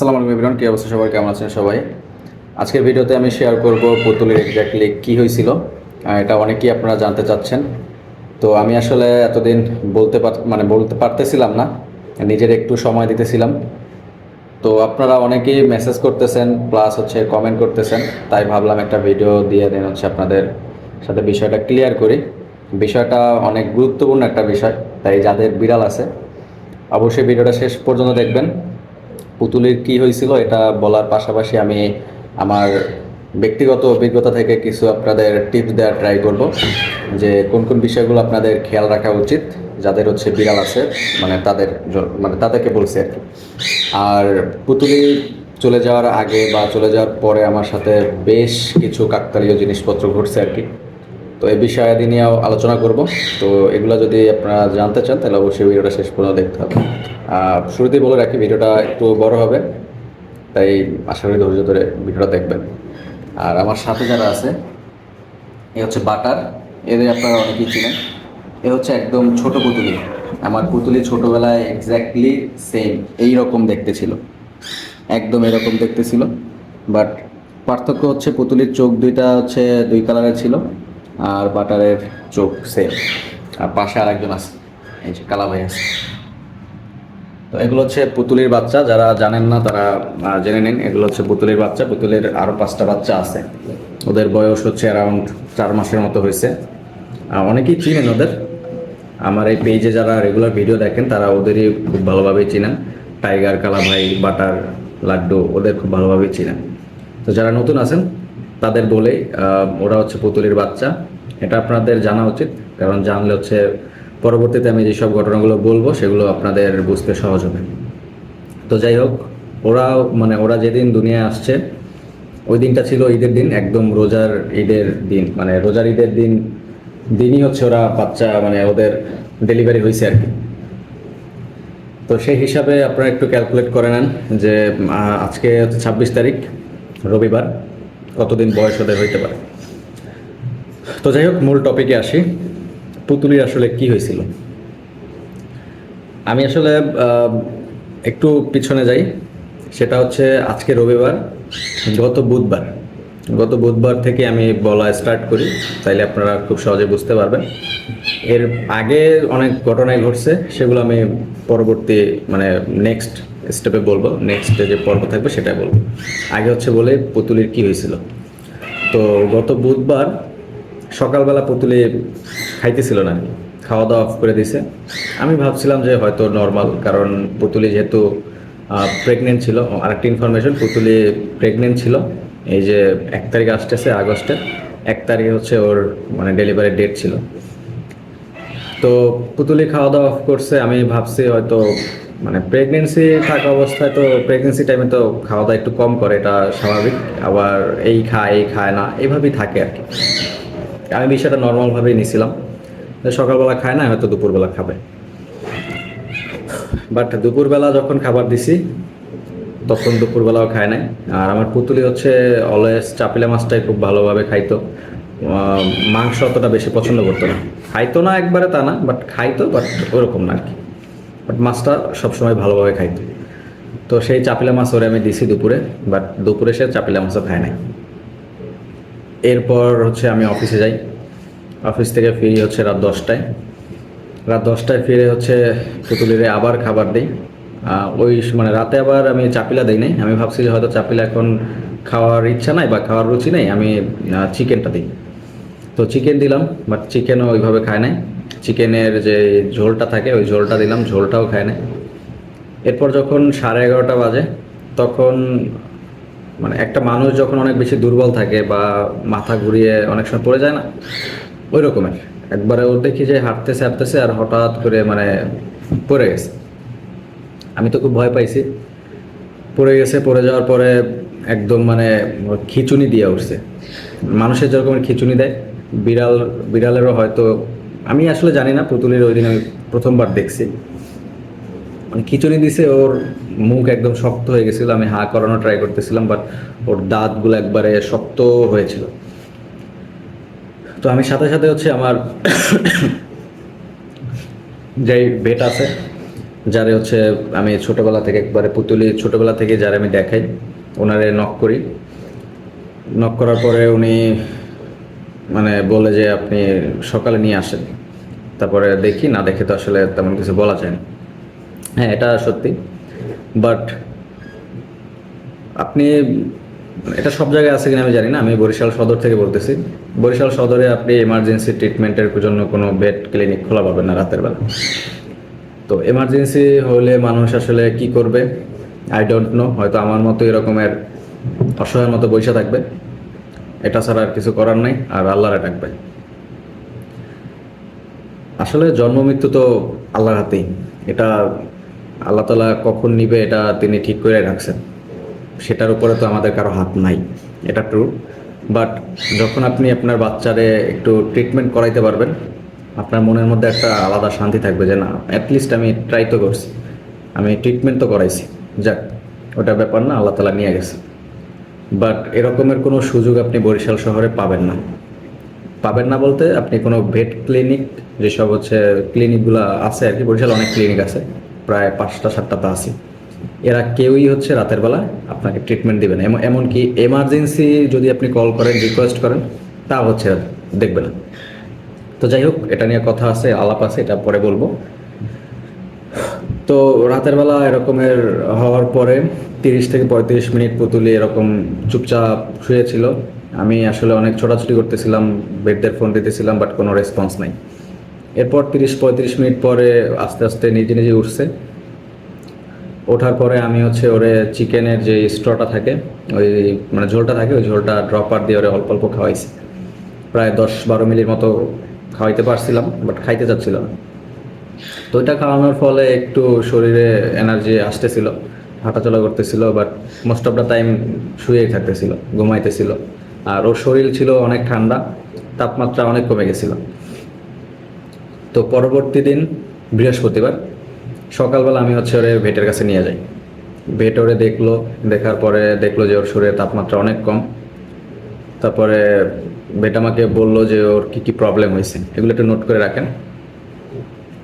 আসসালামু আলাইকুম এভরিওয়ান, কি অবস্থা সবার, কেমন আছেন সবাই? আজকের ভিডিওতে আমি শেয়ার করব পুতুলের এক্স্যাক্টলি কী হয়েছিল। এটা অনেকেই আপনারা জানতে চাচ্ছেন। তো আমি আসলে এতদিন বলতে পারতেছিলাম না, নিজের একটু সময় দিতেছিলাম। তো আপনারা অনেকেই মেসেজ করতেছেন প্লাস কমেন্ট করতেছেন, তাই ভাবলাম একটা ভিডিও দিয়ে দেন আপনাদের সাথে বিষয়টা ক্লিয়ার করি। বিষয়টা অনেক গুরুত্বপূর্ণ একটা বিষয়, তাই যাদের বিড়াল আছে অবশ্যই ভিডিওটা শেষ পর্যন্ত দেখবেন। পুতুলের কী হয়েছিল এটা বলার পাশাপাশি আমি আমার ব্যক্তিগত অভিজ্ঞতা থেকে কিছু আপনাদের টিপস দেওয়ার ট্রাই করব, যে কোন কোন বিষয়গুলো আপনাদের খেয়াল রাখা উচিত যাদের বিড়াল আছে, তাদেরকে বলছি আর কি। আর পুতুলি চলে যাওয়ার আগে বা চলে যাওয়ার পরে আমার সাথে বেশ কিছু কাকতালীয় জিনিসপত্র ঘটছে আর কি। তো এই বিষয়াদি নিয়েও আলোচনা করব। তো এগুলো যদি আপনারা জানতে চান তাহলে অবশ্যই ভিডিওটা শেষ পর্যন্ত দেখতে হবে। শুরুতেই বলে রাখি, ভিডিওটা একটু বড় হবে, তাই আশা করি ধৈর্য ধরে ভিডিওটা দেখবেন। আর আমার সাথে যারা আছে, এ বাটার, এদের আপনারা অনেকেই চিনেন। এ একদম ছোট পুতুলি। আমার পুতুলি ছোটোবেলায় এক্স্যাক্টলি সেম এইরকম দেখতে ছিল, একদম এরকম দেখতে ছিল। বাট পার্থক্য পুতুলির চোখ দুইটা দুই কালারের ছিল, আর বাটারের চোখ সেম। আর পাশে আরেকজন আছে, এই যে কালা ভাই আছে। তো এগুলো পুতুলির বাচ্চা, যারা জানেন না তারা জেনে নিন। এগুলো পুতুলির বাচ্চা। পুতুলের আরও 5টা বাচ্চা আছে, ওদের বয়স অ্যারাউন্ড 4 মাসের মতো হয়েছে। অনেকেই চিনেন ওদের, আমার এই পেজে যারা রেগুলার ভিডিও দেখেন তারা ওদেরই খুব ভালোভাবেই চিনেন। টাইগার, কালা ভাই, বাটার, লাড্ডু, ওদের খুব ভালোভাবেই চিনেন। তো যারা নতুন আছেন তাদের বলেই, ওরা পুতুলির বাচ্চা। এটা আপনাদের জানা উচিত, কারণ জানলে পরবর্তীতে আমি যেসব ঘটনাগুলো বলবো সেগুলো আপনাদের বুঝতে সহজ হবে। তো যাই হোক, ওরা যেদিন দুনিয়ায় আসছে ওই দিনটা ছিল ঈদের দিন, একদম রোজার ঈদের দিন, রোজার ঈদের দিনই ওরা বাচ্চা, ওদের ডেলিভারি হয়েছে আর কি। তো সেই হিসাবে আপনারা একটু ক্যালকুলেট করে নেন যে আজকে 26 তারিখ, রবিবার, কতদিন বয়স ওদের হইতে পারে। তো যাই হোক, মূল টপিকে আসি। পুতুলির আসলে কি হয়েছিল। আমি আসলে একটু পিছনে যাই। সেটা আজকে রবিবার, গত বুধবার থেকে আমি বলা স্টার্ট করি, তাইলে আপনারা খুব সহজে বুঝতে পারবেন। এর আগে অনেক ঘটনাই ঘটছে, সেগুলো আমি পরবর্তী নেক্সট স্টেপে বলবো, নেক্সট যে পর্ব থাকবে সেটাই বলবো। আগে বলে পুতুলির কি হয়েছিল। তো গত বুধবার সকালবেলা পুতুলি খাইতেছিল না, খাওয়া দাওয়া অফ করে দিছে। আমি ভাবছিলাম যে হয়তো নর্মাল, কারণ পুতুলি যেহেতু প্রেগনেন্ট ছিল। আরেকটি ইনফরমেশন, পুতুলি প্রেগনেন্ট ছিল। এই যে 1 তারিখ আসতেছে আগস্টের, 1 তারিখে ওর ডেলিভারি ডেট ছিল। তো পুতুলি খাওয়া দাওয়া অফ করছে। আমি ভাবছি হয়তো প্রেগনেন্সি থাকা অবস্থায়, তো প্রেগনেন্সি টাইমে তো খাওয়া দাওয়া একটু কম করে, এটা স্বাভাবিক। আবার এই খায় না, এইভাবেই থাকে আর কি। আমি বিষয়টা নর্মালভাবেই নিছিলাম, সকালবেলা খায় না, হয়তো দুপুরবেলা খাবে। বাট দুপুরবেলা যখন খাবার দিছি তখন দুপুরবেলাও খায় নাই। আর আমার পুতুলি অলওয়েজ চাপিলা মাছটাই খুব ভালোভাবে খাইতো। মাংস অতটা বেশি পছন্দ করতো না, খাইতো না একবারে তা না, বাট খাইতো, বাট ওরকম না আর কি। বাট মাছটা সবসময় ভালোভাবে খাইতো। তো সেই চাপিলা মাছ ওরে আমি দিছি দুপুরে, বাট দুপুরে সে চাপিলা মাছও খায় নাই। এরপর আমি অফিসে যাই। অফিস থেকে ফিরি রাত 10টায়। রাত 10টায় ফিরে পুতুলিরে আবার খাবার দিই। ওই রাতে আবার আমি চাপিলা দিই নাই। আমি ভাবছি যে হয়তো চাপিলা এখন খাওয়ার ইচ্ছা নাই বা খাওয়ার রুচি নেই, আমি চিকেনটা দিই। তো চিকেন দিলাম, বাট চিকেনও ওইভাবে খায় নাই। চিকেনের যে ঝোলটা থাকে ওই ঝোলটা দিলাম, ঝোলটাও খায় নাই। এরপর যখন 11:30 বাজে, তখন একটা মানুষ যখন অনেক বেশি দুর্বল থাকে বা মাথা ঘুরিয়ে অনেক সময় পড়ে যায় না, ওই রকমের একবারে ওর দেখি যে হাঁটতেছে হাঁটতেছে আর হঠাৎ করে পড়ে গেছে। আমি তো খুব ভয় পাইছি। পড়ে গেছে, পড়ে যাওয়ার পরে একদম খিঁচুনি দিয়ে উঠছে। মানুষের যেরকম খিঁচুনি দেয়, বিড়ালেরও হয়তো, আমি আসলে জানি না, পুতুলির ওই দিন আমি প্রথমবার দেখছি। খিঁচুনি দিছে, ওর মুখ একদম শক্ত হয়ে গেছিলো। আমি হা করানো ট্রাই করতেছিলাম, বাট ওর দাঁতগুলো একবারে শক্ত হয়েছিল। তো আমি সাথে সাথে আমার যেই ভেট আছে যারে হচ্ছে আমি ছোটোবেলা থেকে একবারে পুতুলি ছোটোবেলা থেকে যারা আমি দেখাই, ওনারে নক করি। নক করার পরে উনি মানে বলে যে আপনি সকালে নিয়ে আসেন। তারপরে দেখি, না দেখে তো আসলে তেমন কিছু বলা যায় না। হ্যাঁ, এটা সত্যি। বাট আপনি, এটা সব জায়গায় আছে কিনা আমি জানি না, আমি বরিশাল সদর থেকে বলতেছি। বরিশাল সদরে আপনি এমার্জেন্সি ট্রিটমেন্টের জন্য কোনো বেড ক্লিনিক খোলা পাবেন না রাতের বেলা। তো এমার্জেন্সি হলে মানুষ আসলে কি করবে আই ডোন্ট নো, হয়তো আমার মতো এরকমের অসহায়ের মতো বসে থাকবে, এটা ছাড়া আর কিছু করার নাই, আর আল্লাহরে ডাকবে। আসলে জন্ম মৃত্যু তো আল্লাহর হাতেই, এটা আল্লাহ তাআলা কখন নিবে এটা তিনি ঠিক করে রাখছেন, সেটার উপরে তো আমাদের কারো হাত নাই, এটা ট্রু। বাট যখন আপনি আপনার বাচ্চারে একটু ট্রিটমেন্ট করাইতে পারবেন, আপনার মনের মধ্যে একটা আলাদা শান্তি থাকবে যে না, অ্যাটলিস্ট আমি ট্রাই তো করছি, আমি ট্রিটমেন্ট তো করাইছি, যাক ওটা ব্যাপার না, আল্লাহ তাআলা নিয়ে গেছে। বাট এরকমের কোনো সুযোগ আপনি বরিশাল শহরে পাবেন না। পাবেন না বলতে, আপনি কোনো ভেট ক্লিনিক, যেসব হচ্ছে ক্লিনিকগুলো আছে আর কি, বরিশাল অনেক ক্লিনিক আছে, প্রায় 5টা-7টা আছে, এরা কেউই হচ্ছে রাতের বেলা আপনাকে ট্রিটমেন্ট দেবে না। এমনকি এমার্জেন্সি যদি আপনি কল করেন, রিকোয়েস্ট করেন, তা হচ্ছে দেখবে না। তো যাই হোক, এটা নিয়ে কথা আছে, আলাপ আছে, এটা পরে বলবো। তো রাতের বেলা এরকমের হওয়ার পরে 30 থেকে 35 মিনিট পুতুলি এরকম চুপচাপ শুয়েছিল। আমি আসলে অনেক ছোটাছুটি করতেছিলাম, বেডদের ফোন দিতেছিলাম, বাট কোনো রেসপন্স নাই। এরপর 30-35 মিনিট পরে আস্তে আস্তে নিজে নিজে উঠছে। ওঠার পরে আমি হচ্ছে ওরে চিকেনের যে স্ট্রটা থাকে, ওই মানে ঝোলটা থাকে, ওই ঝোলটা ড্রপার দিয়ে ওরে অল্প অল্প খাওয়াইছি। প্রায় 10-12 মিনির মতো খাওয়াইতে পারছিলাম, বাট খাইতে চাচ্ছিল না। তো ওইটা খাওয়ানোর ফলে একটু শরীরে এনার্জি আসতেছিল, হাঁটাচলা করতেছিল, but most of the time শুয়েই থাকতেছিল, ঘুমাইতেছিল। আর ওর শরীর ছিল অনেক ঠান্ডা, তাপমাত্রা অনেক কমে গেছিল। তো পরবর্তী দিন বৃহস্পতিবার সকালবেলা আমি হচ্ছে ওরে ভেটের কাছে নিয়ে যাই। ভেট ওরে দেখলো, দেখার পরে দেখলো যে ওর শরীরের তাপমাত্রা অনেক কম। তারপরে ভেট আমাকে বললো যে ওর কী কী প্রবলেম হয়েছে, এগুলো একটু নোট করে রাখেন।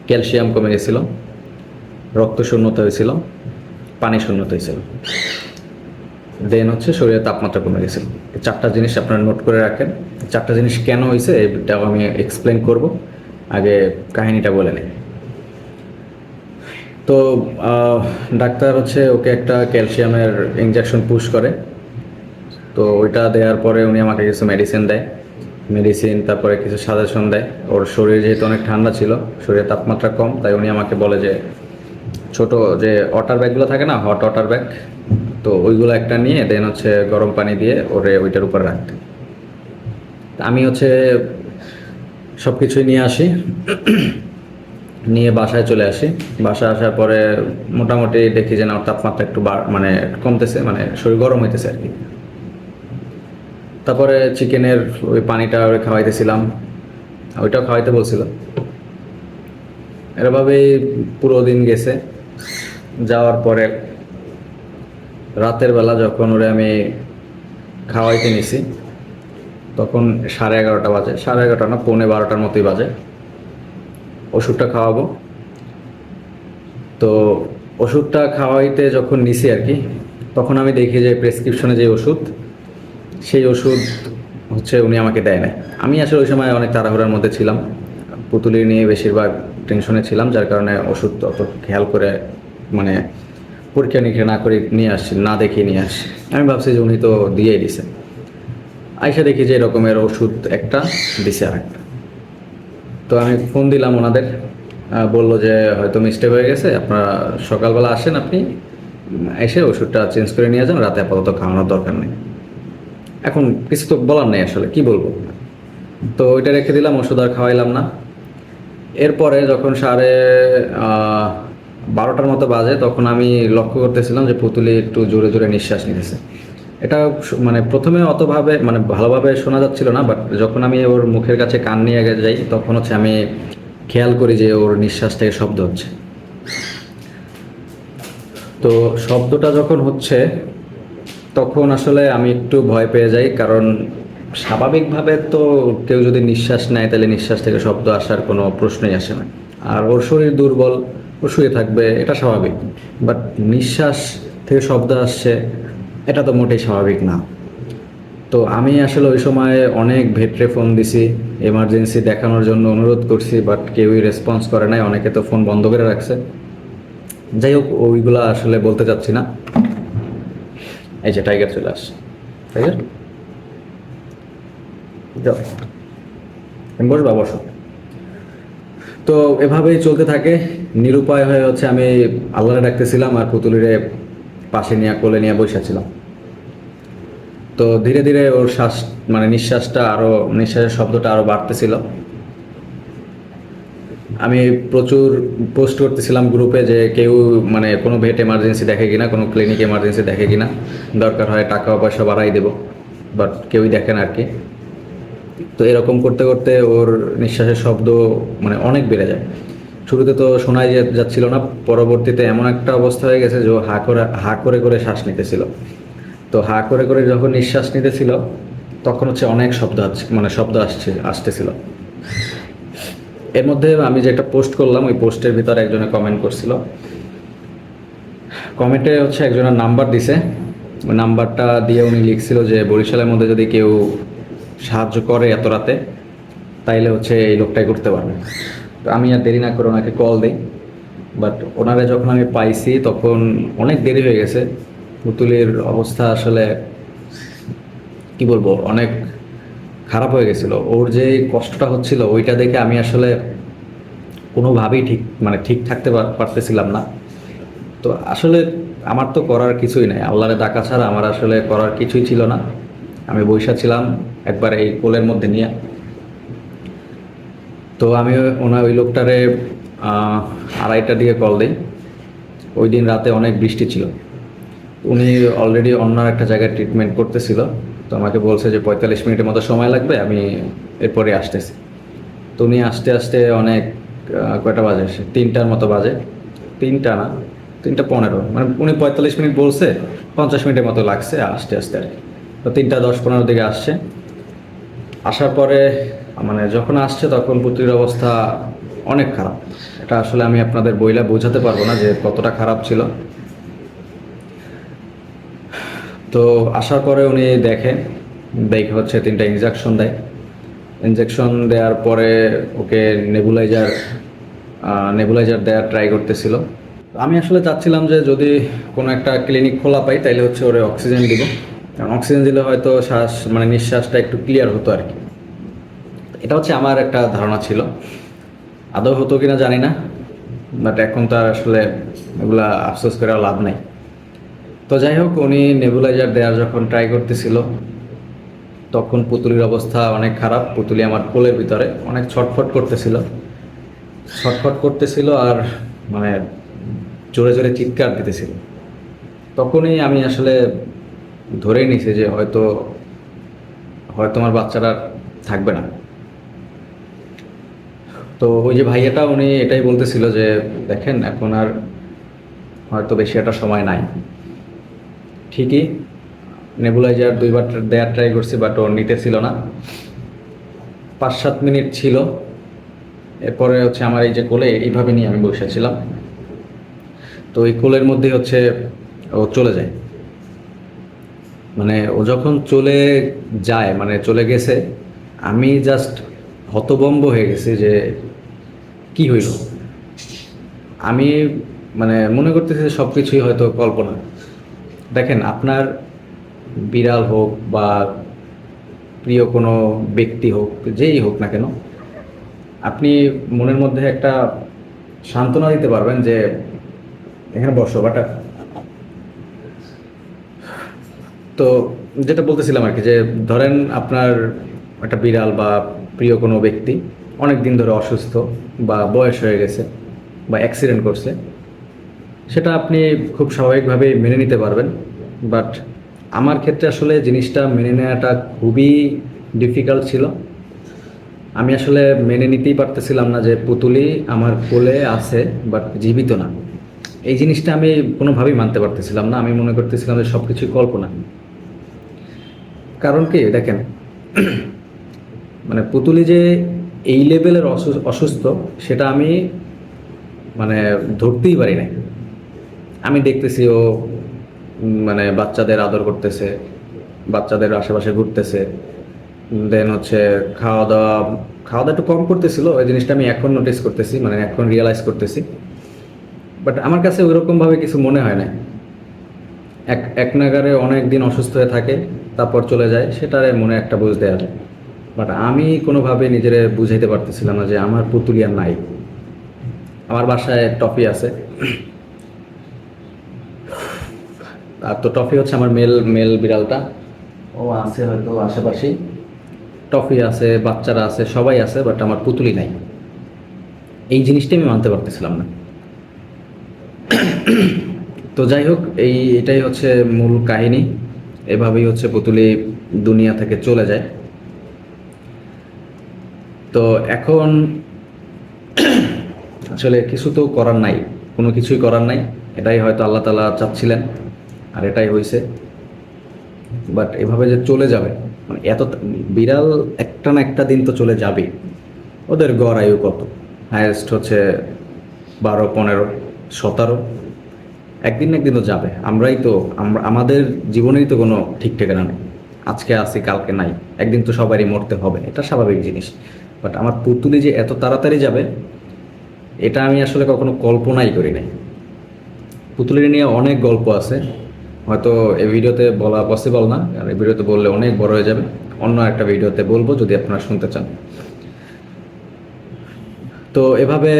ক্যালসিয়াম কমে গেছিলো, রক্ত শূন্যতা হয়েছিল, পানি শূন্যতা হয়েছিল, দেন হচ্ছে শরীরের তাপমাত্রা কমে গেছিল। এই 4টা জিনিস আপনারা নোট করে রাখেন। 4টা জিনিস কেন হয়েছে এটাও আমি এক্সপ্লেন করব, আগে কাহিনীটা বলে নেই। তো ডাক্তার হচ্ছে ওকে একটা ক্যালসিয়ামের ইনজেকশন পুশ করে। তো ওইটা দেওয়ার পরে উনি আমাকে কিছু মেডিসিন দেয়, তারপরে কিছু সাজেশন দেয়। ওর শরীর যেহেতু অনেক ঠান্ডা ছিল, শরীরের তাপমাত্রা কম, তাই উনি আমাকে বলে যে ছোট যে ওয়াটার ব্যাগগুলো থাকে না, হট ওয়াটার ব্যাগ, তো ওইগুলো একটা নিয়ে দেন হচ্ছে গরম পানি দিয়ে ওরে ওইটার উপর রাখতে। আমি হচ্ছে সব কিছুই নিয়ে আসি, নিয়ে বাসায় চলে আসি। বাসায় আসার পরে মোটামুটি দেখি যে না, ওর তাপমাত্রা একটু মানে কমতেছে, মানে শরীর গরম হইতেছে আর কি। তারপরে চিকেনের ওই পানিটা ওরে খাওয়াইতেছিলাম, ওইটাও খাওয়াইতে বলছিল। এভাবেই পুরো দিন গেছে। যাওয়ার পরে রাতের বেলা যখন ওরে আমি খাওয়াইতে নিছি, তখন 11:30 বাজে, 11:30 না, 11:45 মতোই বাজে। ওষুধটা খাওয়াবো। তো ওষুধটা খাওয়াইতে যখন নিছি আর কি, তখন আমি দেখি যে প্রেসক্রিপশনে যে ওষুধ, সেই ওষুধ হচ্ছে উনি আমাকে দেয় না। আমি আসলে ওই সময় অনেক তাড়াহুড়ার মধ্যে ছিলাম, পুতুলি নিয়ে বেশিরভাগ টেনশনে ছিলাম, যার কারণে ওষুধ অত খেয়াল করে মানে পরীক্ষা নিরীক্ষা না করে নিয়ে আসছি, না দেখিয়ে নিয়ে আসছি। আমি ভাবছি যে উনি তো দিয়েই দিছে। আইসা দেখি যে এরকমের ওষুধ একটা দিছে আর একটা। তো আমি ফোন দিলাম ওনাদের, বললো যে হয়তো মিস্টেক হয়ে গেছে, আপনারা সকালবেলা আসেন, আপনি এসে ওষুধটা চেঞ্জ করে নিয়ে যান, রাতে আপাতত খাওয়ানোর দরকার নেই। এখন কিছু তো বলার নেই, আসলে কি বলবো। তো ওইটা রেখে দিলাম, ওষুধ আর খাওয়াইলাম না। এরপরে যখন 12টার মতো বাজে, তখন আমি লক্ষ্য করতেছিলাম যে পুতুলি একটু জোরে জোরে নিঃশ্বাস নিতেছে। এটা মানে প্রথমে অতভাবে মানে ভালোভাবে শোনা যাচ্ছিল না, বাট যখন আমি ওর মুখের কাছে কান নিয়ে যাই, তখন হচ্ছে আমি খেয়াল করি যে ওর নিঃশ্বাস থেকে শব্দ হচ্ছে। তো শব্দটা যখন হচ্ছে, তখন আসলে আমি একটু ভয় পেয়ে যাই, কারণ স্বাভাবিকভাবে তো কেউ যদি নিঃশ্বাস নেয়, তাহলে নিঃশ্বাস থেকে শব্দ আসার কোনো প্রশ্নই আসে না। আর ওর শরীর দুর্বল, ও ও শুয়ে থাকবে, এটা স্বাভাবিক। বাট নিঃশ্বাস থেকে শব্দ আসছে, এটা তো মোটেই স্বাভাবিক না। তো আমি আসলে ওই সময় অনেক ভেটরে ফোন দিছি, এমার্জেন্সি দেখানোর জন্য অনুরোধ করছি, বাট কেউই রেসপন্স করে নাই, অনেকে তো ফোন বন্ধ করে রাখছে। যাই হোক, ওইগুলা আসলে বলতে চাচ্ছি না। এই যে টাইগার চলে আসছে, টাইগার যাও, বসবা, বসো। তো এভাবেই চলতে থাকে, নিরুপায় হয়ে হচ্ছে আমি আল্লাহরে ডাকতেছিলাম আর পুতুলিরে পাশে নিয়ে কোলে নিয়ে বসেছিলাম। তো ধীরে ধীরে ওর শ্বাস মানে নিঃশ্বাসটা আরও, নিঃশ্বাসের শব্দটা আরও বাড়তেছিল। আমি প্রচুর পোস্ট করতেছিলাম গ্রুপে যে কেউ মানে কোনো ভেট এমার্জেন্সি দেখে কিনা, কোনো ক্লিনিক এমার্জেন্সি দেখে কিনা, দরকার হয় টাকা পয়সা বাড়াই দেবো, বাট কেউই দেখে না আর কি। তো এরকম করতে করতে ওর নিঃশ্বাসের শব্দ মানে অনেক বেড়ে যায়। শুরুতে তো শোনাই যাচ্ছিল না, পরবর্তীতে এমন একটা অবস্থা হয়ে গেছে যে ও হা করে করে শ্বাস নিতেছিল। তো হা করে করে যখন নিঃশ্বাস নিতেছিল, তখন হচ্ছে অনেক শব্দ মানে শব্দ আসতেছিল। এর মধ্যে আমি যে একটা পোস্ট করলাম, ওই পোস্টের ভিতরে একজনে কমেন্ট করছিল। কমেন্টে হচ্ছে একজনের নাম্বার দিছে, ওই নাম্বারটা দিয়ে উনি লিখছিল যে বরিশালের মধ্যে যদি কেউ সাহায্য করে এত রাতে, তাইলে হচ্ছে এই লোকটাই করতে পারবে। তো আমি আর দেরি না করে ওনাকে কল দিই, বাট ওনারে যখন আমি পাইছি তখন অনেক দেরি হয়ে গেছে। পুতুলের অবস্থা আসলে কি বলবো, অনেক খারাপ হয়ে গেছিল। ওর যে কষ্টটা হচ্ছিল ওইটা দেখে আমি আসলে কোনোভাবেই ঠিক থাকতে পারতেছিলাম না। তো আসলে আমার তো করার কিছুই নাই, আল্লাহরে ডাকা ছাড়া আমার আসলে করার কিছুই ছিল না। আমি বইসা ছিলাম একবার এই কোলের মধ্যে নিয়ে। তো আমি ওই লোকটারে 2:30টার দিকে কল দিই। ওই দিন রাতে অনেক বৃষ্টি ছিল, উনি অলরেডি অন্য একটা জায়গায় ট্রিটমেন্ট করতেছিল। তো আমাকে বলছে যে 45 মিনিটের মতো সময় লাগবে, আমি এরপরে আসতেছি। তো উনি আসতে আসতে অনেক কয়টা বাজে, 3টার মতো বাজে, 3টা না, 3টা 15, মানে উনি 45 মিনিট বলছে, 50 মিনিটের মতো লাগছে আসতে আসতে আর কি। তো 3টা 10-15 দিকে আসছে। আসার পরে মানে যখন আসছে তখন পুত্রীর অবস্থা অনেক খারাপ। এটা আসলে আমি আপনাদের বইলা বোঝাতে পারবো না যে কতটা খারাপ ছিল। তো আসার পরে উনি দেখে হচ্ছে 3টা ইনজেকশন দেয়। ইনজেকশন দেওয়ার পরে ওকে নেবুলাইজার দেওয়ার ট্রাই করতেছিল। আমি আসলে চাচ্ছিলাম যে যদি কোনো একটা ক্লিনিক খোলা পাই তাইলে হচ্ছে ওরে অক্সিজেন দিব, কারণ অক্সিজেন দিলে হয়তো মানে নিঃশ্বাসটা একটু ক্লিয়ার হতো আর কি। এটা হচ্ছে আমার একটা ধারণা ছিল, আদৌ হতো কিনা জানি না, বাট এখন তো আর আসলে এগুলা আফসোস করে লাভ নাই। তো যাই হোক, উনি নেবুলাইজার দেওয়ার যখন ট্রাই করতেছিল তখন পুতুলির অবস্থা অনেক খারাপ। পুতুলি আমার কোলের ভিতরে অনেক ছটফট করতেছিল আর মানে জোরে জোরে চিৎকার দিতেছিল। তখনই আমি আসলে ধরেই নিছি যে হয়তো হয়তো আমার বাচ্চাটা থাকবে না। তো ওই যে ভাইয়াটা উনি এটাই বলতেছিল যে দেখেন এখন আর হয়তো বেশি একটা সময় নাই। ঠিকই নেবুলাইজার 2বার দেওয়ার ট্রাই করছি, বাট ও নিতেছিল না। 5-7 মিনিট ছিল, এরপরে হচ্ছে আমার এই যে কোলে এইভাবে নিয়ে আমি বসেছিলাম। তো এই কোলের মধ্যে হচ্ছে ও চলে যায়। মানে ও যখন চলে যায়, মানে চলে গেছে, আমি জাস্ট হতভম্ব হয়ে গেছি যে কি হইল। আমি মানে মনে করতেছি যে সব কিছুই হয়তো কল্পনা। দেখেন, আপনার বিড়াল হোক বা প্রিয় কোনো ব্যক্তি হোক, যেই হোক না কেন, আপনি মনের মধ্যে একটা সান্ত্বনা দিতে পারবেন যে এখানে বসো বাটা। তো যেটা বলতেছিলাম আর কি, যে ধরেন আপনার একটা বিড়াল বা প্রিয় কোনো ব্যক্তি অনেক দিন ধরে অসুস্থ বা বয়স হয়ে গেছে বা অ্যাক্সিডেন্ট করছে, সেটা আপনি খুব স্বাভাবিকভাবেই মেনে নিতে পারবেন। বাট আমার ক্ষেত্রে আসলে জিনিসটা মেনে নেওয়াটা খুবই ডিফিকাল্ট ছিল। আমি আসলে মেনে নিতেই পারতেছিলাম না যে পুতুলি আমার কোলে আছে বাট জীবিত না। এই জিনিসটা আমি কোনোভাবেই মানতে পারতেছিলাম না। আমি মনে করতেছিলাম যে সব কিছুই কল্পনা। কারণ কি দেখেন, মানে পুতুলি যে এই লেভেলের অসুস্থ সেটা আমি মানে ধরতেই পারি নাই। আমি দেখতেছি ও মানে বাচ্চাদের আদর করতেছে, বাচ্চাদের আশেপাশে ঘুরতেছে, দেন হচ্ছে খাওয়া দাওয়া খাওয়া দাওয়া একটু কম করতেছিল। ওই জিনিসটা আমি এখন নোটিস করতেছি, মানে এখন রিয়েলাইজ করতেছি। বাট আমার কাছে ওইরকমভাবে কিছু মনে হয় না। এক এক নাগারে অনেক দিন অসুস্থ হয়ে থাকে, তারপর চলে যায়, সেটারে মনে একটা বুঝ দেওয়া যায়। বাট আমি কোনোভাবে নিজেরে বুঝাইতে পারতেছিলাম না যে আমার পুতুলি আর নাই। আমার বাসায় টফি আছে, আর তো টফি হচ্ছে আমার মেল মেল বিড়ালটা, ও আছে হয়তো আশেপাশেই। টফি আছে, বাচ্চারা আছে, সবাই আছে, বাট আমার পুতুলি নাই। এই জিনিসটা আমি মানতে পারতেছিলাম না। তো যাই হোক, এটাই হচ্ছে মূল কাহিনী। এভাবেই হচ্ছে পুতুলি দুনিয়া থেকে চলে যায়। তো এখন আসলে কিছু তো করার নাই, কোনো কিছুই করার নাই। এটাই হয়তো আল্লাহ তাআলা চাচ্ছিলেন, আর এটাই হয়েছে। বাট এভাবে যে চলে যাবে, মানে বিড়াল একটা না একটা দিন তো চলে যাবে। ওদের গড় আয়ু কত? হায়েস্ট হচ্ছে 12, 15, 17। একদিন না একদিন তো যাবে। আমাদের জীবনেই তো কোনো ঠিক ঠিকানা নেই। আজকে আছি, কালকে নাই। একদিন তো সবারই মরতে হবে, এটা স্বাভাবিক জিনিস। বাট আমার পুতুলি যে এত তাড়াতাড়ি যাবে, এটা আমি আসলে কখনো কল্পনাই করি নাই। পুতুলের নিয়ে অনেক গল্প আছে, হয়তো এই ভিডিওতে বলা পসিবল না, আর এই ভিডিওতে বললে অনেক বড় হয়ে যাবে। অন্য একটা ভিডিওতে বলবো যদি আপনারা শুনতে চান। তো এভাবে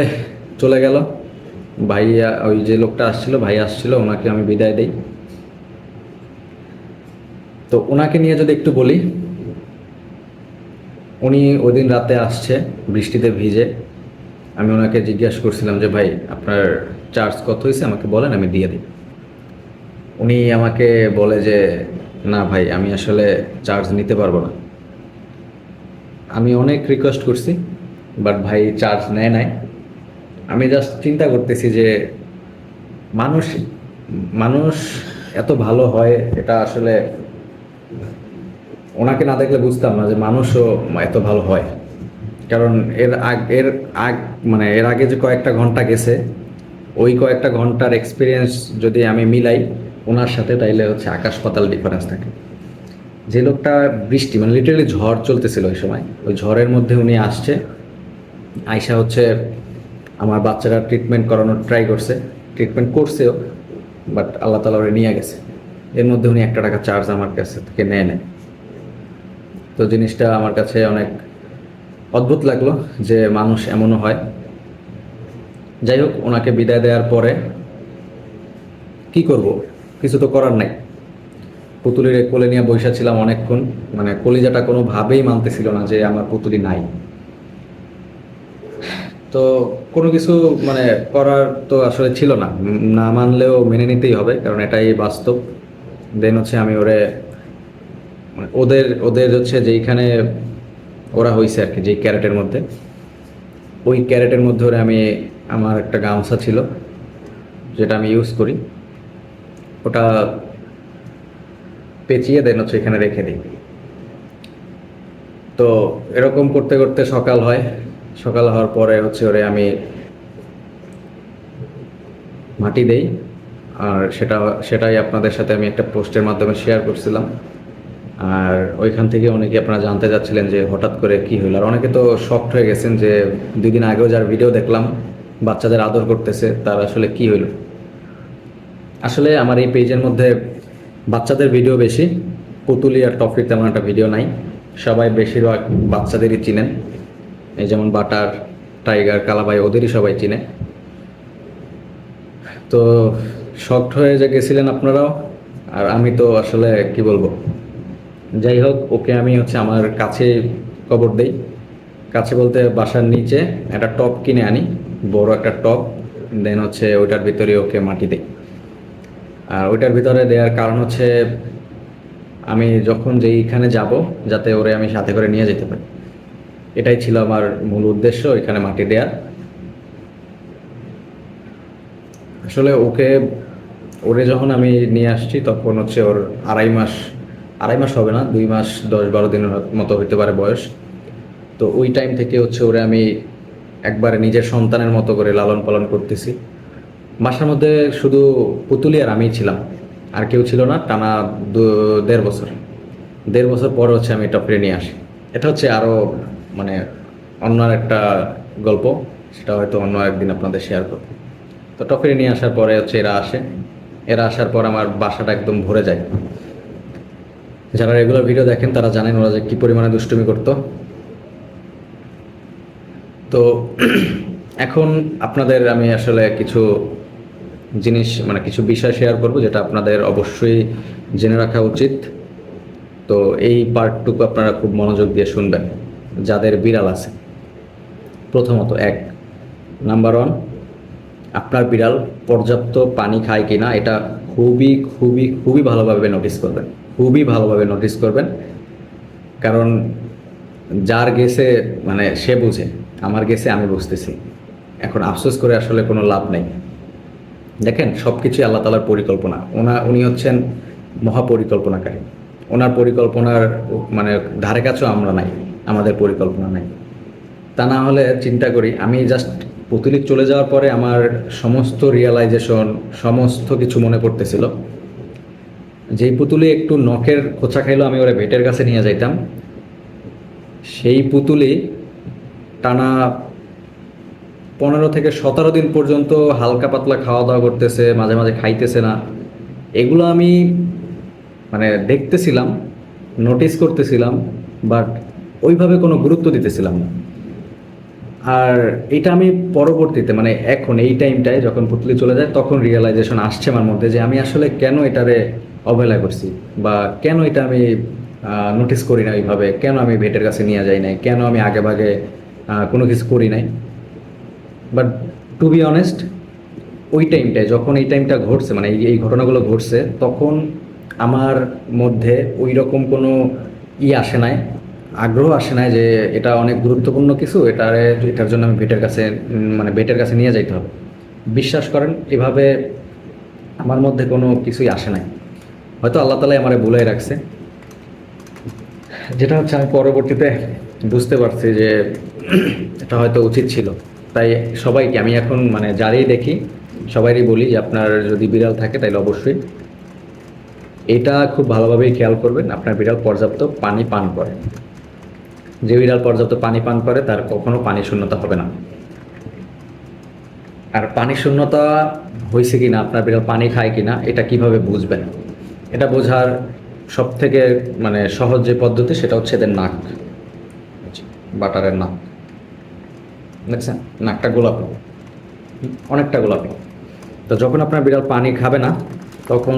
চলে গেল ভাইয়া। ওই যে লোকটা আসছিল, ভাই আসছিল, ওনাকে আমি বিদায় দেই। তো ওনাকে নিয়ে যদি একটু বলি, উনি ওই দিন রাতে আসছে বৃষ্টিতে ভিজে। আমি ওনাকে জিজ্ঞাসা করছিলাম যে ভাই আপনার চার্জ কত হয়েছে আমাকে বলেন, আমি দিয়ে দিই। উনি আমাকে বলে যে না ভাই, আমি আসলে চার্জ নিতে পারবো না। আমি অনেক রিকোয়েস্ট করছি, বাট ভাই চার্জ নেয় নাই। আমি জাস্ট চিন্তা করতেছি যে মানুষ মানুষ এত ভালো হয়, এটা আসলে ওনাকে না দেখলে বুঝতাম না যে মানুষও এত ভালো হয়। কারণ এর আগ মানে এর আগে যে কয়েকটা ঘন্টা গেছে, ওই কয়েকটা ঘন্টার এক্সপিরিয়েন্স যদি আমি মিলাই ওনার সাথে, তাইলে হচ্ছে আকাশ পাতাল ডিফারেন্স থাকে। যে লোকটা বৃষ্টি মানে লিটারালি ঝড় চলতেছিল ওই সময়, ওই ঝড়ের মধ্যে উনি আসছে, আয়শা হচ্ছে আমার বাচ্চারা ট্রিটমেন্ট করানোর ট্রাই করছে, ট্রিটমেন্ট করছেও, বাট আল্লাহ তালা ওরে নিয়ে গেছে। এর মধ্যে উনি 1 টাকা চার্জ আমার কাছে থেকে নেয়। তো জিনিসটা আমার কাছে অনেক অদ্ভুত লাগলো যে মানুষ এমনও হয়। যাই হোক, ওনাকে বিদায় দেওয়ার পরে কি করব, কিছু তো করার নাই। পুতুলির কোলে নিয়ে বসে ছিলাম অনেকক্ষণ, মানে কলিজাটা কোনোভাবেই মানতেছিল না যে আমার পুতুলি নাই। তো কোনো কিছু মানে করার তো আসলে ছিল না, না মানলেও মেনে নিতেই হবে, কারণ এটাই বাস্তব। দেন হচ্ছে আমি ওরে মানে ওদের ওদের হচ্ছে যেইখানে ওরা হয়েছে আর কি, যেই ক্যারেটের মধ্যে, ওই ক্যারেটের মধ্যে ওরে আমি, আমার একটা গামছা ছিল যেটা আমি ইউজ করি, ওটা পেঁচিয়ে দেন হচ্ছে এখানে রেখে দিই। তো এরকম করতে করতে সকাল হয়। সকাল হওয়ার পরে হচ্ছে ওরে আমি মাটি দেই। আর সেটাই আপনাদের সাথে আমি একটা পোস্টের মাধ্যমে শেয়ার করছিলাম। আর ওইখান থেকে অনেকে আপনারা জানতে চাচ্ছিলেন যে হঠাৎ করে কি হলো, আর অনেকে তো শকড হয়ে গেছেন যে 2 দিন আগেও যার ভিডিও দেখলাম বাচ্চাদের আদর করতেছে, তার আসলে কি হইলো। আসলে আমার এই পেজের মধ্যে বাচ্চাদের ভিডিও বেশি, পুতুলি আর টফির তেমন একটা ভিডিও নাই। সবাই বেশিরভাগ বাচ্চাদেরই চিনেন, এই যেমন বাটার, টাইগার, কালাবাই, ওদেরই সবাই চিনে। তো শকড হয়ে যে গেছিলেন আপনারাও, আর আমি তো আসলে কি বলবো। যাই হোক, ওকে আমি হচ্ছে আমার কাছে কবর দেই। কাছে বলতে বাসার নিচে একটা টব কিনে আনি, বড় একটা টব। দেন হচ্ছে ওইটার ভিতরে ওকে মাটি দেই। আর ওইটার ভিতরে দেওয়ার কারণ হচ্ছে আমি যখন যেইখানে যাব, যাতে ওরে আমি সাথে করে নিয়ে যেতে পারি। এটাই ছিল আমার মূল উদ্দেশ্য, এখানে মাটি দেওয়ার। আসলে ওরে যখন আমি নিয়ে আসছি তখন হচ্ছে ওর 2.5 মাস, 2.5 মাস হবে না, 2 মাস 10-12 দিনের মতো হইতে পারে বয়স। তো ওই টাইম থেকে হচ্ছে ওরে আমি একবারে নিজের সন্তানের মতো করে লালন পালন করতেছি। বাসার মধ্যে শুধু পুতুলি আর আমিই ছিলাম, আর কেউ ছিল না টানা 1.5 বছর। 1.5 বছর পরে হচ্ছে আমি টপরে নিয়ে আসি। এটা হচ্ছে আরও মানে অন্য একটা গল্প, সেটা হয়তো অন্য একদিন আপনাদের শেয়ার করব। তো টপরে নিয়ে আসার পরে হচ্ছে এরা আসে। এরা আসার পর আমার বাসাটা একদম ভরে যায়। যারা রেগুলার ভিডিও দেখেন তারা জানেন ওরা যে কী পরিমাণে দুষ্টুমি করতো। তো এখন আপনাদের আমি আসলে কিছু জিনিস মানে কিছু বিষয় শেয়ার করব যেটা আপনাদের অবশ্যই জেনে রাখা উচিত। তো এই পার্টটুকু আপনারা খুব মনোযোগ দিয়ে শুনবেন যাদের বিড়াল আছে। প্রথমত নাম্বার 1, আপনার বিড়াল পর্যাপ্ত পানি খায় কিনা এটা খুবই খুবই খুবই ভালোভাবে নোটিস করবেন, খুবই ভালোভাবে নোটিস করবেন। কারণ যার গেছে মানে সে বুঝে, আমার গেছে আমি বুঝতেছি। এখন আফসোস করে আসলে কোনো লাভ নেই। দেখেন সব কিছুই আল্লাহ তাআলার পরিকল্পনা। উনি হচ্ছেন মহাপরিকল্পনাকারী। ওনার পরিকল্পনার মানে ধারে কাছেও আমরা নাই, আমাদের পরিকল্পনা নাই। তা না হলে চিন্তা করি, আমি জাস্ট পুতুলি চলে যাওয়ার পরে আমার সমস্ত রিয়েলাইজেশন, সমস্ত কিছু মনে পড়তেছিল। যেই পুতুলি একটু নখের খোঁচা খাইলো আমি ওরে ভেটের কাছে নিয়ে যাইতাম, সেই পুতুলি টানা 15 থেকে 17 দিন পর্যন্ত হালকা পাতলা খাওয়া দাওয়া করতেছে, মাঝে মাঝে খাইতেছে না। এগুলো আমি মানে দেখতেছিলাম, নোটিস করতেছিলাম, বাট ওইভাবে কোনো গুরুত্ব দিতেছিলাম না। আর এটা আমি পরবর্তীতে মানে এখন এই টাইমটায় যখন পুতলি চলে যায় তখন রিয়েলাইজেশন আসছে আমার মধ্যে যে আমি আসলে কেন এটারে অবহেলা করছি, বা কেন এটা আমি নোটিস করি না ওইভাবে, কেন আমি ভেটের কাছে নিয়ে যাই নাই, কেন আমি আগে ভাগে কোনো কিছু করি নাই। বাট টু বি অনেস্ট, ওই টাইমটায় যখন এই টাইমটা ঘটছে মানে এই ঘটনাগুলো ঘটছে তখন আমার মধ্যে ওই রকম কোনো আসে নাই, আগ্রহ আসে নাই যে এটা অনেক গুরুত্বপূর্ণ কিছু, এটার জন্য আমি ভেটের কাছে মানে ভেটের কাছে নিয়ে যাইতে হবে। বিশ্বাস করেন এভাবে আমার মধ্যে কোনো কিছুই আসে নাই। হয়তো আল্লাহ তাআলাই আমারে ভুলাই রাখছে, যেটা হচ্ছে আমি পরবর্তীতে বুঝতে পারছি যে এটা হয়তো উচিত ছিল। তাই সবাইকে আমি এখন মানে যারই দেখি সবাইরই বলি যে আপনার যদি বিড়াল থাকে তাহলে অবশ্যই এটা খুব ভালোভাবেই খেয়াল করবেন আপনার বিড়াল পর্যাপ্ত পানি পান করে। যে বিড়াল পর্যাপ্ত পানি পান করে তার কখনো পানি শূন্যতা হবে না। আর পানি শূন্যতা হয়েছে কিনা, আপনার বিড়াল পানি খায় কিনা, এটা কিভাবে বুঝবেন? এটা বোঝার সব থেকে মানে সহজ যে পদ্ধতি সেটা হচ্ছে এদের নাক, বাটারের নাক। দেখছেন নাকটা গোলাপি, অনেকটা গোলাপি। তো যখন আপনার বিড়াল পানি খাবে না তখন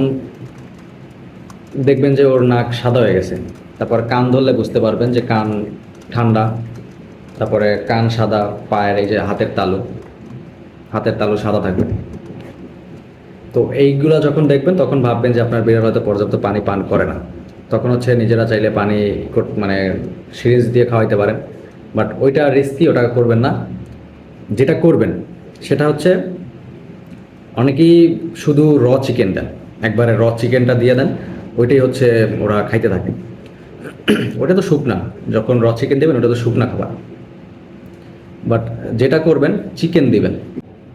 দেখবেন যে ওর নাক সাদা হয়ে গেছে। তারপর কান ধরলে বুঝতে পারবেন যে কান ঠান্ডা, তারপরে কান সাদা, পায়ের এই যে হাতের তালু সাদা থাকবে। তো এইগুলা যখন দেখবেন তখন ভাববেন যে আপনার বিড়াল হয়তো পর্যাপ্ত পানি পান করে না। তখন হচ্ছে নিজেরা চাইলে পানি মানে সিরিজ দিয়ে খাওয়াইতে পারেন, বাট ওইটা রিস্কি, ওটা করবেন না। যেটা করবেন সেটা হচ্ছে অনেকেই শুধু চিকেন দেন, একবারে চিকেনটা দিয়ে দেন, ওইটাই হচ্ছে ওরা খাইতে থাকে। ওটা তো শুকনা, যখন চিকেন দেবেন ওটা তো শুকনা খাবার। বাট যেটা করবেন চিকেন দিবেন,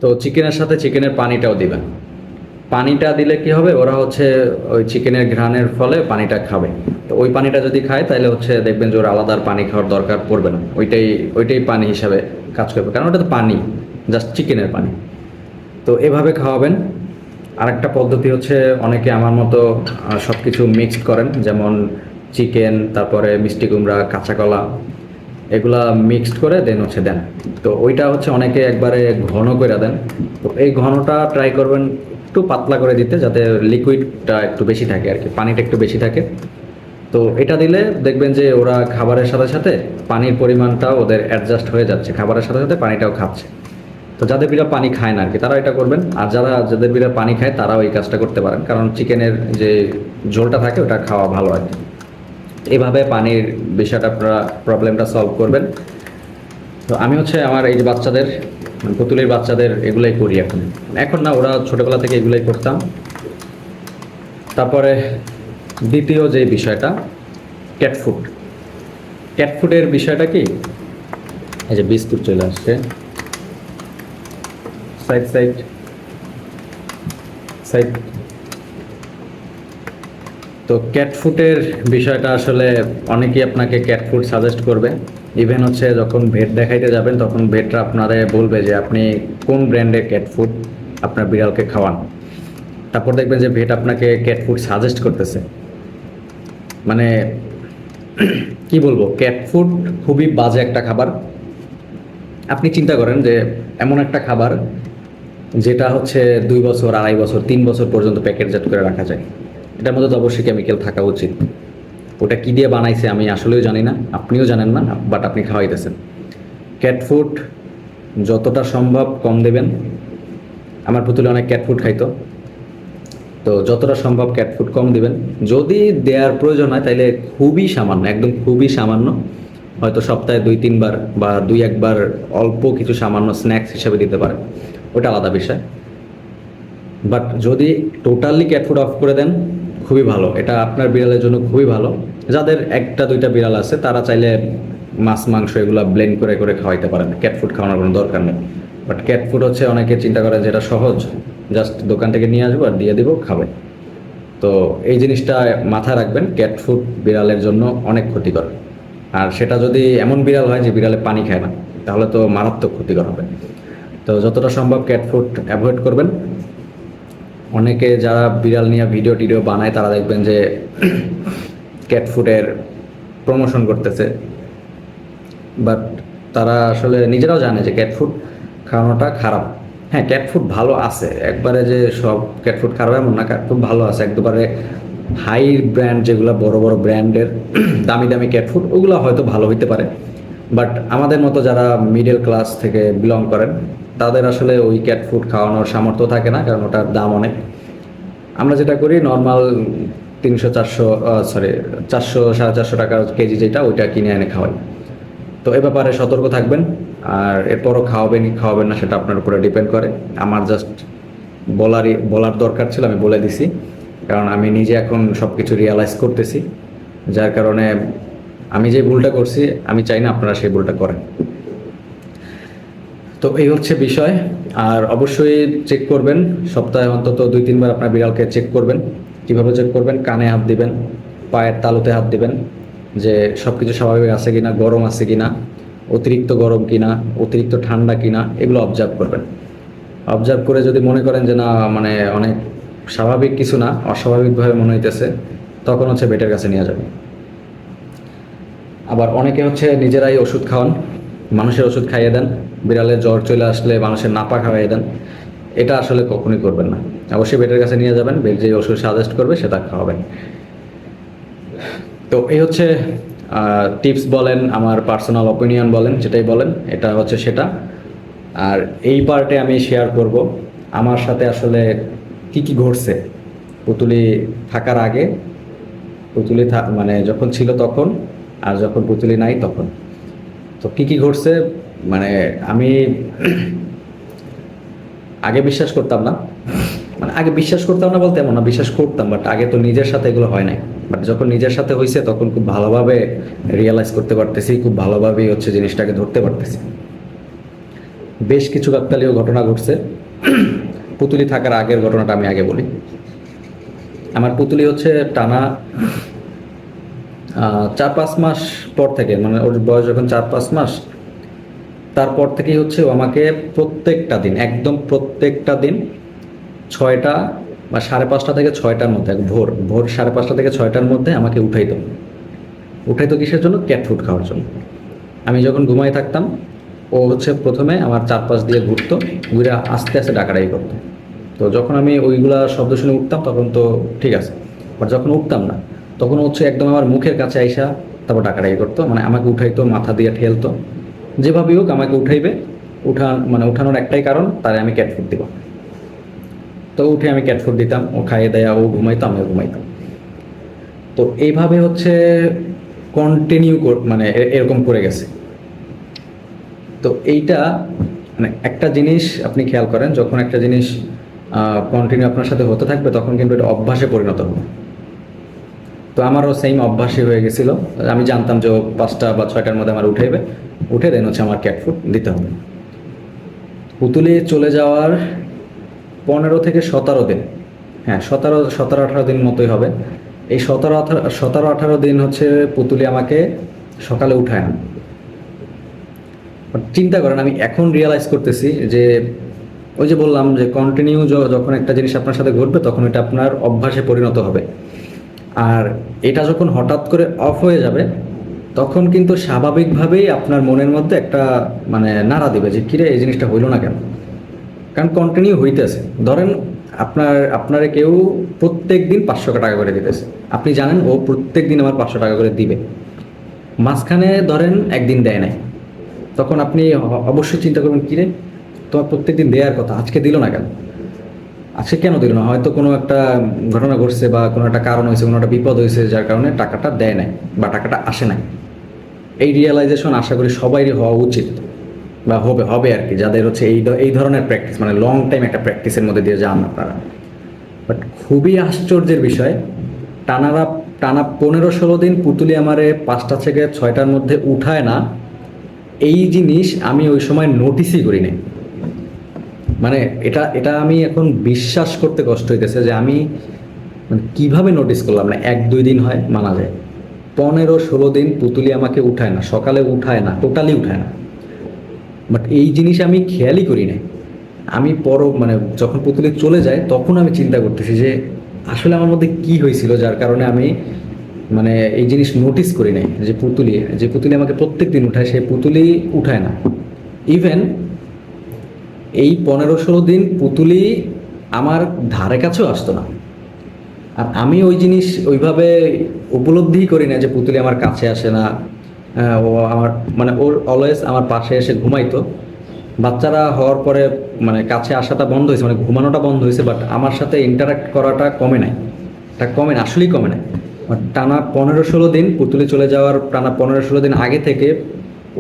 তো চিকেনের সাথে চিকেনের পানিটাও দিবেন। পানিটা দিলে কি হবে, ওরা হচ্ছে ওই চিকেনের ঘ্রাণের ফলে পানিটা খাবে। তো ওই পানিটা যদি খায় তাহলে হচ্ছে দেখবেন যে ওর আলাদা পানি খাওয়ার দরকার পড়বে না, ওইটাই পানি হিসাবে কাজ করবে, কারণ ওটা তো পানি, জাস্ট চিকেনের পানি। তো এভাবে খাওয়াবেন। আরেকটা পদ্ধতি হচ্ছে অনেকে আমার মতো সব কিছু মিক্সড করেন, যেমন চিকেন, তারপরে মিষ্টি কুমড়া, কাঁচা কলা, এগুলা মিক্সড করে দেন হচ্ছে দেন। তো ওইটা হচ্ছে অনেকে একবারে ঘন করে দেন। তো এই ঘনটা ট্রাই করবেন একটু পাতলা করে দিতে, যাতে লিকুইডটা একটু বেশি থাকে আর কি, পানিটা একটু বেশি থাকে। তো এটা দিলে দেখবেন যে ওরা খাবারের সাথে সাথে পানির পরিমাণটাও ওদের অ্যাডজাস্ট হয়ে যাচ্ছে, খাবারের সাথে সাথে পানিটাও খাচ্ছে। তো যাদের বিড়াল পানি খায় না আর কি তারা এটা করবেন, আর যাদের বিড়াল পানি খায় তারাও এই কাজটা করতে পারেন, কারণ চিকেনের যে ঝোলটা থাকে ওটা খাওয়া ভালো আর কি। এভাবে পানির বিষয়টা আপনারা প্রবলেমটা সলভ করবেন। তো আমি হচ্ছে আমার এই যে বাচ্চাদের পুতুলের বাচ্চাদের এগুলাই করি এখন না, ওরা ছোটোবেলা থেকে এগুলাই করতাম। তারপরে দ্বিতীয় যে বিষয়টা ক্যাট ফুডের বিষয়টা কি, এই যে বিস্কুট চলে আসছে, সাইড সাইড সাইড। তো ক্যাট ফুডের বিষয়টা আসলে অনেকেই আপনাকে ক্যাট ফুড সাজেস্ট করবে। ইভেন হচ্ছে যখন ভেট দেখাইতে যাবেন তখন ভেটরা আপনারে বলবে যে আপনি কোন ব্র্যান্ডের ক্যাট ফুড আপনার বিড়ালকে খাওয়ান। তারপর দেখবেন যে ভেট আপনাকে ক্যাট ফুড সাজেস্ট করতেছে। মানে কি বলবো, ক্যাট ফুড খুবই বাজে একটা খাবার। আপনি চিন্তা করেন যে এমন একটা খাবার যেটা হচ্ছে 2 বছর, 2.5 বছর, 3 বছর পর্যন্ত প্যাকেটজাত করে রাখা যায়। এটার মধ্যে তো অবশ্যই কেমিক্যাল থাকা উচিত। ওটা কি দিয়ে বানাইছে আমি আসলেও জানি না, আপনিও জানেন না, বাট আপনি খাওয়াইতেছেন। ক্যাট ফুড যতটা সম্ভব কম দেবেন। আমার পুতুলে অনেক ক্যাট ফুড খাইতো, তো যতটা সম্ভব ক্যাট ফুড কম দিবেন। যদি দেওয়ার প্রয়োজন হয় তাহলে খুবই সামান্য, একদম খুবই সামান্য, হয়তো সপ্তাহে 2-3 বার বা 2-1 বার অল্প কিছু সামান্য স্ন্যাক্স হিসেবে দিতে পারে, ওটা আলাদা বিষয়। বাট যদি টোটালি ক্যাট ফুড অফ করে দেন খুবই ভালো, এটা আপনার বিড়ালের জন্য খুবই ভালো। যাদের 1-2টা বিড়াল আছে তারা চাইলে মাছ মাংস এগুলো ব্লেন্ড করে করে খাওয়াইতে পারেন, ক্যাট ফুড খাওয়ানোর কোনো দরকার নেই। বাট ক্যাট ফুড হচ্ছে অনেকে চিন্তা করে যেটা সহজ, জাস্ট দোকান থেকে নিয়ে আসবো আর দিয়ে দিব, খাবে। তো এই জিনিসটা মাথায় রাখবেন, ক্যাট ফুড বিড়ালের জন্য অনেক ক্ষতিকর। আর সেটা যদি এমন বিড়াল হয় যে বিড়ালে পানি খায় না, তাহলে তো মারাত্মক ক্ষতিকর হবে। তো যতটা সম্ভব ক্যাট ফুড অ্যাভয়েড করবেন। অনেকে যারা বিড়াল নিয়ে ভিডিও টিডিও বানায় তারা দেখবেন যে ক্যাট ফুডের প্রমোশন করতেছে, বাট তারা আসলে নিজেরাও জানে যে ক্যাট ফুড খাওয়ানোটা খারাপ। হ্যাঁ, ক্যাট ফুড ভালো আছে, একবারে যে সব ক্যাট ফুড খারাপ এমন না, ক্যাট ফুড ভালো আছে। একবারে হাই ব্র্যান্ড যেগুলো বড় বড় ব্র্যান্ডের দামি দামি ক্যাট ফুড, ওগুলো হয়তো ভালো হইতে পারে। বাট আমাদের মতো যারা মিডল ক্লাস থেকে বিলং করেন তাদের আসলে ওই ক্যাট ফুড খাওয়ানোর সামর্থ্য থাকে না, কারণ ওটার দাম অনেক। আমরা যেটা করি নর্মাল 400-450 টাকা কেজি যেটা, ওইটা কিনে এনে খাওয়াই। তো এ ব্যাপারে সতর্ক থাকবেন। আর এরপরও খাওয়াবেন না সেটা আপনার উপরে ডিপেন্ড করে। আমার জাস্ট বলার দরকার ছিল, আমি বলে দিছি, কারণ আমি নিজে এখন সব কিছু রিয়ালাইজ করতেছি, যার কারণে আমি যে ভুলটা করছি আমি চাই না আপনারা সেই ভুলটা করেন। তো এই হচ্ছে বিষয়। আর অবশ্যই চেক করবেন, সপ্তাহে অন্তত 2-3 বার আপনার বিড়ালকে চেক করবেন। কীভাবে চেক করবেন? কানে হাত দিবেন, পায়ের তালুতে হাত দিবেন, যে সব কিছু স্বাভাবিক আছে কিনা, গরম আছে কিনা, অতিরিক্ত গরম কিনা, অতিরিক্ত ঠান্ডা কিনা, এগুলো অবজার্ভ করবেন। অবজার্ভ করে যদি মনে করেন যে না, মানে অনেক স্বাভাবিক কিছু না, অস্বাভাবিকভাবে মনে হইতেছে, তখন হচ্ছে ভেটের কাছে নিয়ে যাবেন। আবার অনেকে হচ্ছে নিজেরাই ওষুধ খাওয়ান, মানুষের ওষুধ খাইয়ে দেন, বিড়ালের জ্বর চলে আসলে মানুষের নাপা খাওয়াইয়ে দেন। এটা আসলে কখনোই করবেন না। অবশ্যই ভেটের কাছে নিয়ে যাবেন, ভেট যে ওষুধ সাজেস্ট করবে সেটা খাওয়াবেন। তো এই হচ্ছে টিপস বলেন, আমার পার্সোনাল অপিনিয়ন বলেন, যেটাই বলেন, এটা হচ্ছে সেটা। আর এই পার্টে আমি শেয়ার করব আমার সাথে আসলে কি কি ঘটছে পুতুলি থাকার আগে, পুতুলি মানে যখন ছিল তখন, আর যখন পুতুলি নাই তখন। তো কি কি ঘটছে, মানে আমি আগে বিশ্বাস করতাম না, মানে আগে বিশ্বাস করতাম না বলতে এমন না, বিশ্বাস করতাম, বাট আগে তো নিজের সাথে এগুলো হয় নাই। বাট যখন নিজের সাথে হয়েছে তখন খুব ভালোভাবে রিয়েলাইজ করতে পারতেছি, খুব ভালোভাবেই হচ্ছে জিনিসটাকে ধরতে পারতেছি। বেশ কিছু কাকতালীয় ঘটনা ঘটছে। পুতুলি থাকার আগের ঘটনাটা আমি আগে বলি। আমার পুতুলি হচ্ছে টানা 4-5 মাস পর থেকে, মানে ওর বয়স যখন 4-5 মাস, তারপর থেকেই হচ্ছে ও আমাকে প্রত্যেকটা দিন, একদম প্রত্যেকটা দিন 6টা বা 5:30 থেকে 6টার মধ্যে, ভোর 5:30 থেকে 6টার মধ্যে আমাকে উঠাইতো কিসের জন্য? ক্যাট ফুড খাওয়ার জন্য। আমি যখন ঘুমাই থাকতাম ও হচ্ছে প্রথমে আমার চারপাশ দিয়ে ঘুরতো, ঘুরে আস্তে আস্তে ডাকাডাকি করতো। তো যখন আমি ওইগুলা শব্দ শুনে উঠতাম তখন তো ঠিক আছে, বাট যখন উঠতাম না তখন হচ্ছে একদম আমার মুখের কাছে আইসা তারপর ডাকাডাকি করতো, মানে আমাকে উঠাইতো, মাথা দিয়ে ঠেলতো, যেভাবেই হোক আমাকে উঠাইবে। উঠানোর একটাই কারণ, তারে আমি ক্যাট ফুড দিব। তো উঠে আমি ক্যাট ফুড দিতাম, ও খাইয়ে দেয়া, ও ঘুমাইতো, আমিও ঘুমাইতাম। তো এইভাবে হচ্ছে কন্টিনিউ মানে এরকম করে গেছে। তো এইটা মানে একটা জিনিস আপনি খেয়াল করেন, যখন একটা জিনিস কন্টিনিউ আপনার সাথে হতে থাকবে তখন কিন্তু এটা অভ্যাসে পরিণত হবে। তো আমারও সেম অভ্যাসই হয়ে গেছিলো। আমি জানতাম যে ও 5টা বা 6টার মধ্যে আমার উঠে দেন হচ্ছে আমার ক্যাট ফুড দিতে হবে। পুতুলি চলে যাওয়ার 15 থেকে 17 দিন, হ্যাঁ 17-18 দিন মতোই হবে। এই 17-18 দিন হচ্ছে পুতুলি আমাকে সকালে উঠায় না। চিন্তা করেন, আমি এখন রিয়েলাইজ করতেছি যে ওই যে বললাম যে কন্টিনিউ যখন একটা জিনিস আপনার সাথে ঘটবে তখন এটা আপনার অভ্যাসে পরিণত হবে, আর এটা যখন হঠাৎ করে অফ হয়ে যাবে তখন কিন্তু স্বাভাবিকভাবেই আপনার মনের মধ্যে একটা মানে নাড়া দিবে যে কিরে এই জিনিসটা হইলো না কেন, কারণ কন্টিনিউ হইতেছে। ধরেন আপনারে কেউ প্রত্যেক দিন 500 টাকা করে দিতেছে, আপনি জানেন ও প্রত্যেক দিন আমার 500 টাকা করে দিবে, মাঝখানে ধরেন একদিন দেয় নাই, তখন আপনি অবশ্যই চিন্তা করবেন কিরে তোমার প্রত্যেক দিন দেওয়ার কথা, আজকে দিল না কেন, আজকে কেন দিল না, হয়তো কোনো একটা ঘটনা ঘটছে বা কোনো একটা কারণ হয়েছে, কোনো একটা বিপদ হয়েছে যার কারণে টাকাটা দেয় নাই বা টাকাটা আসে নাই। এই রিয়েলাইজেশন আশা করি সবারই হওয়া উচিত বা হবে আর কি, যাদের হচ্ছে এই ধরনের প্র্যাকটিস মানে লং টাইম একটা প্র্যাকটিসের মধ্যে দিয়ে যান আপনারা। বাট খুবই আশ্চর্যের বিষয়, টানা 15-16 দিন পুতুলি আমারে 5টা থেকে 6টার মধ্যে উঠায় না, এই জিনিস আমি ওই সময় নোটিসই করি নাই। মানে এটা আমি এখন বিশ্বাস করতে কষ্ট হইতেছে যে আমি মানে কীভাবে নোটিস করলাম না। 1-2 দিন হয় মানা যায়, 15-16 দিন পুতুলি আমাকে উঠায় না, সকালে উঠায় না, টোটালি উঠায় না। বাট এই জিনিস আমি খেয়ালই করি নাই। আমি মানে যখন পুতুলি চলে যায় তখন আমি চিন্তা করতেছি যে আসলে আমার মধ্যে কি হয়েছিল যার কারণে আমি মানে এই জিনিস নোটিস করি নাই যে পুতুলি আমাকে প্রত্যেক দিন উঠায় সেই পুতুলি উঠায় না। ইভেন এই 15-16 দিন পুতুলি আমার ধারে কাছেও আসতো না, আর আমি ওই জিনিস ওইভাবে উপলব্ধি করি না যে পুতুলি আমার কাছে আসে না। ও আমার মানে ওর অলওয়েজ আমার পাশে এসে ঘুমাইতো। বাচ্চারা হওয়ার পরে মানে কাছে আসাটা বন্ধ হয়েছে, মানে ঘুমানোটা বন্ধ হয়েছে, বাট আমার সাথে ইন্টারাক্ট করাটা কমে নাই, এটা কমে না, আসলেই কমে নাই। টানা 15-16 দিন পুতুলি চলে যাওয়ার টানা 15-16 দিন আগে থেকে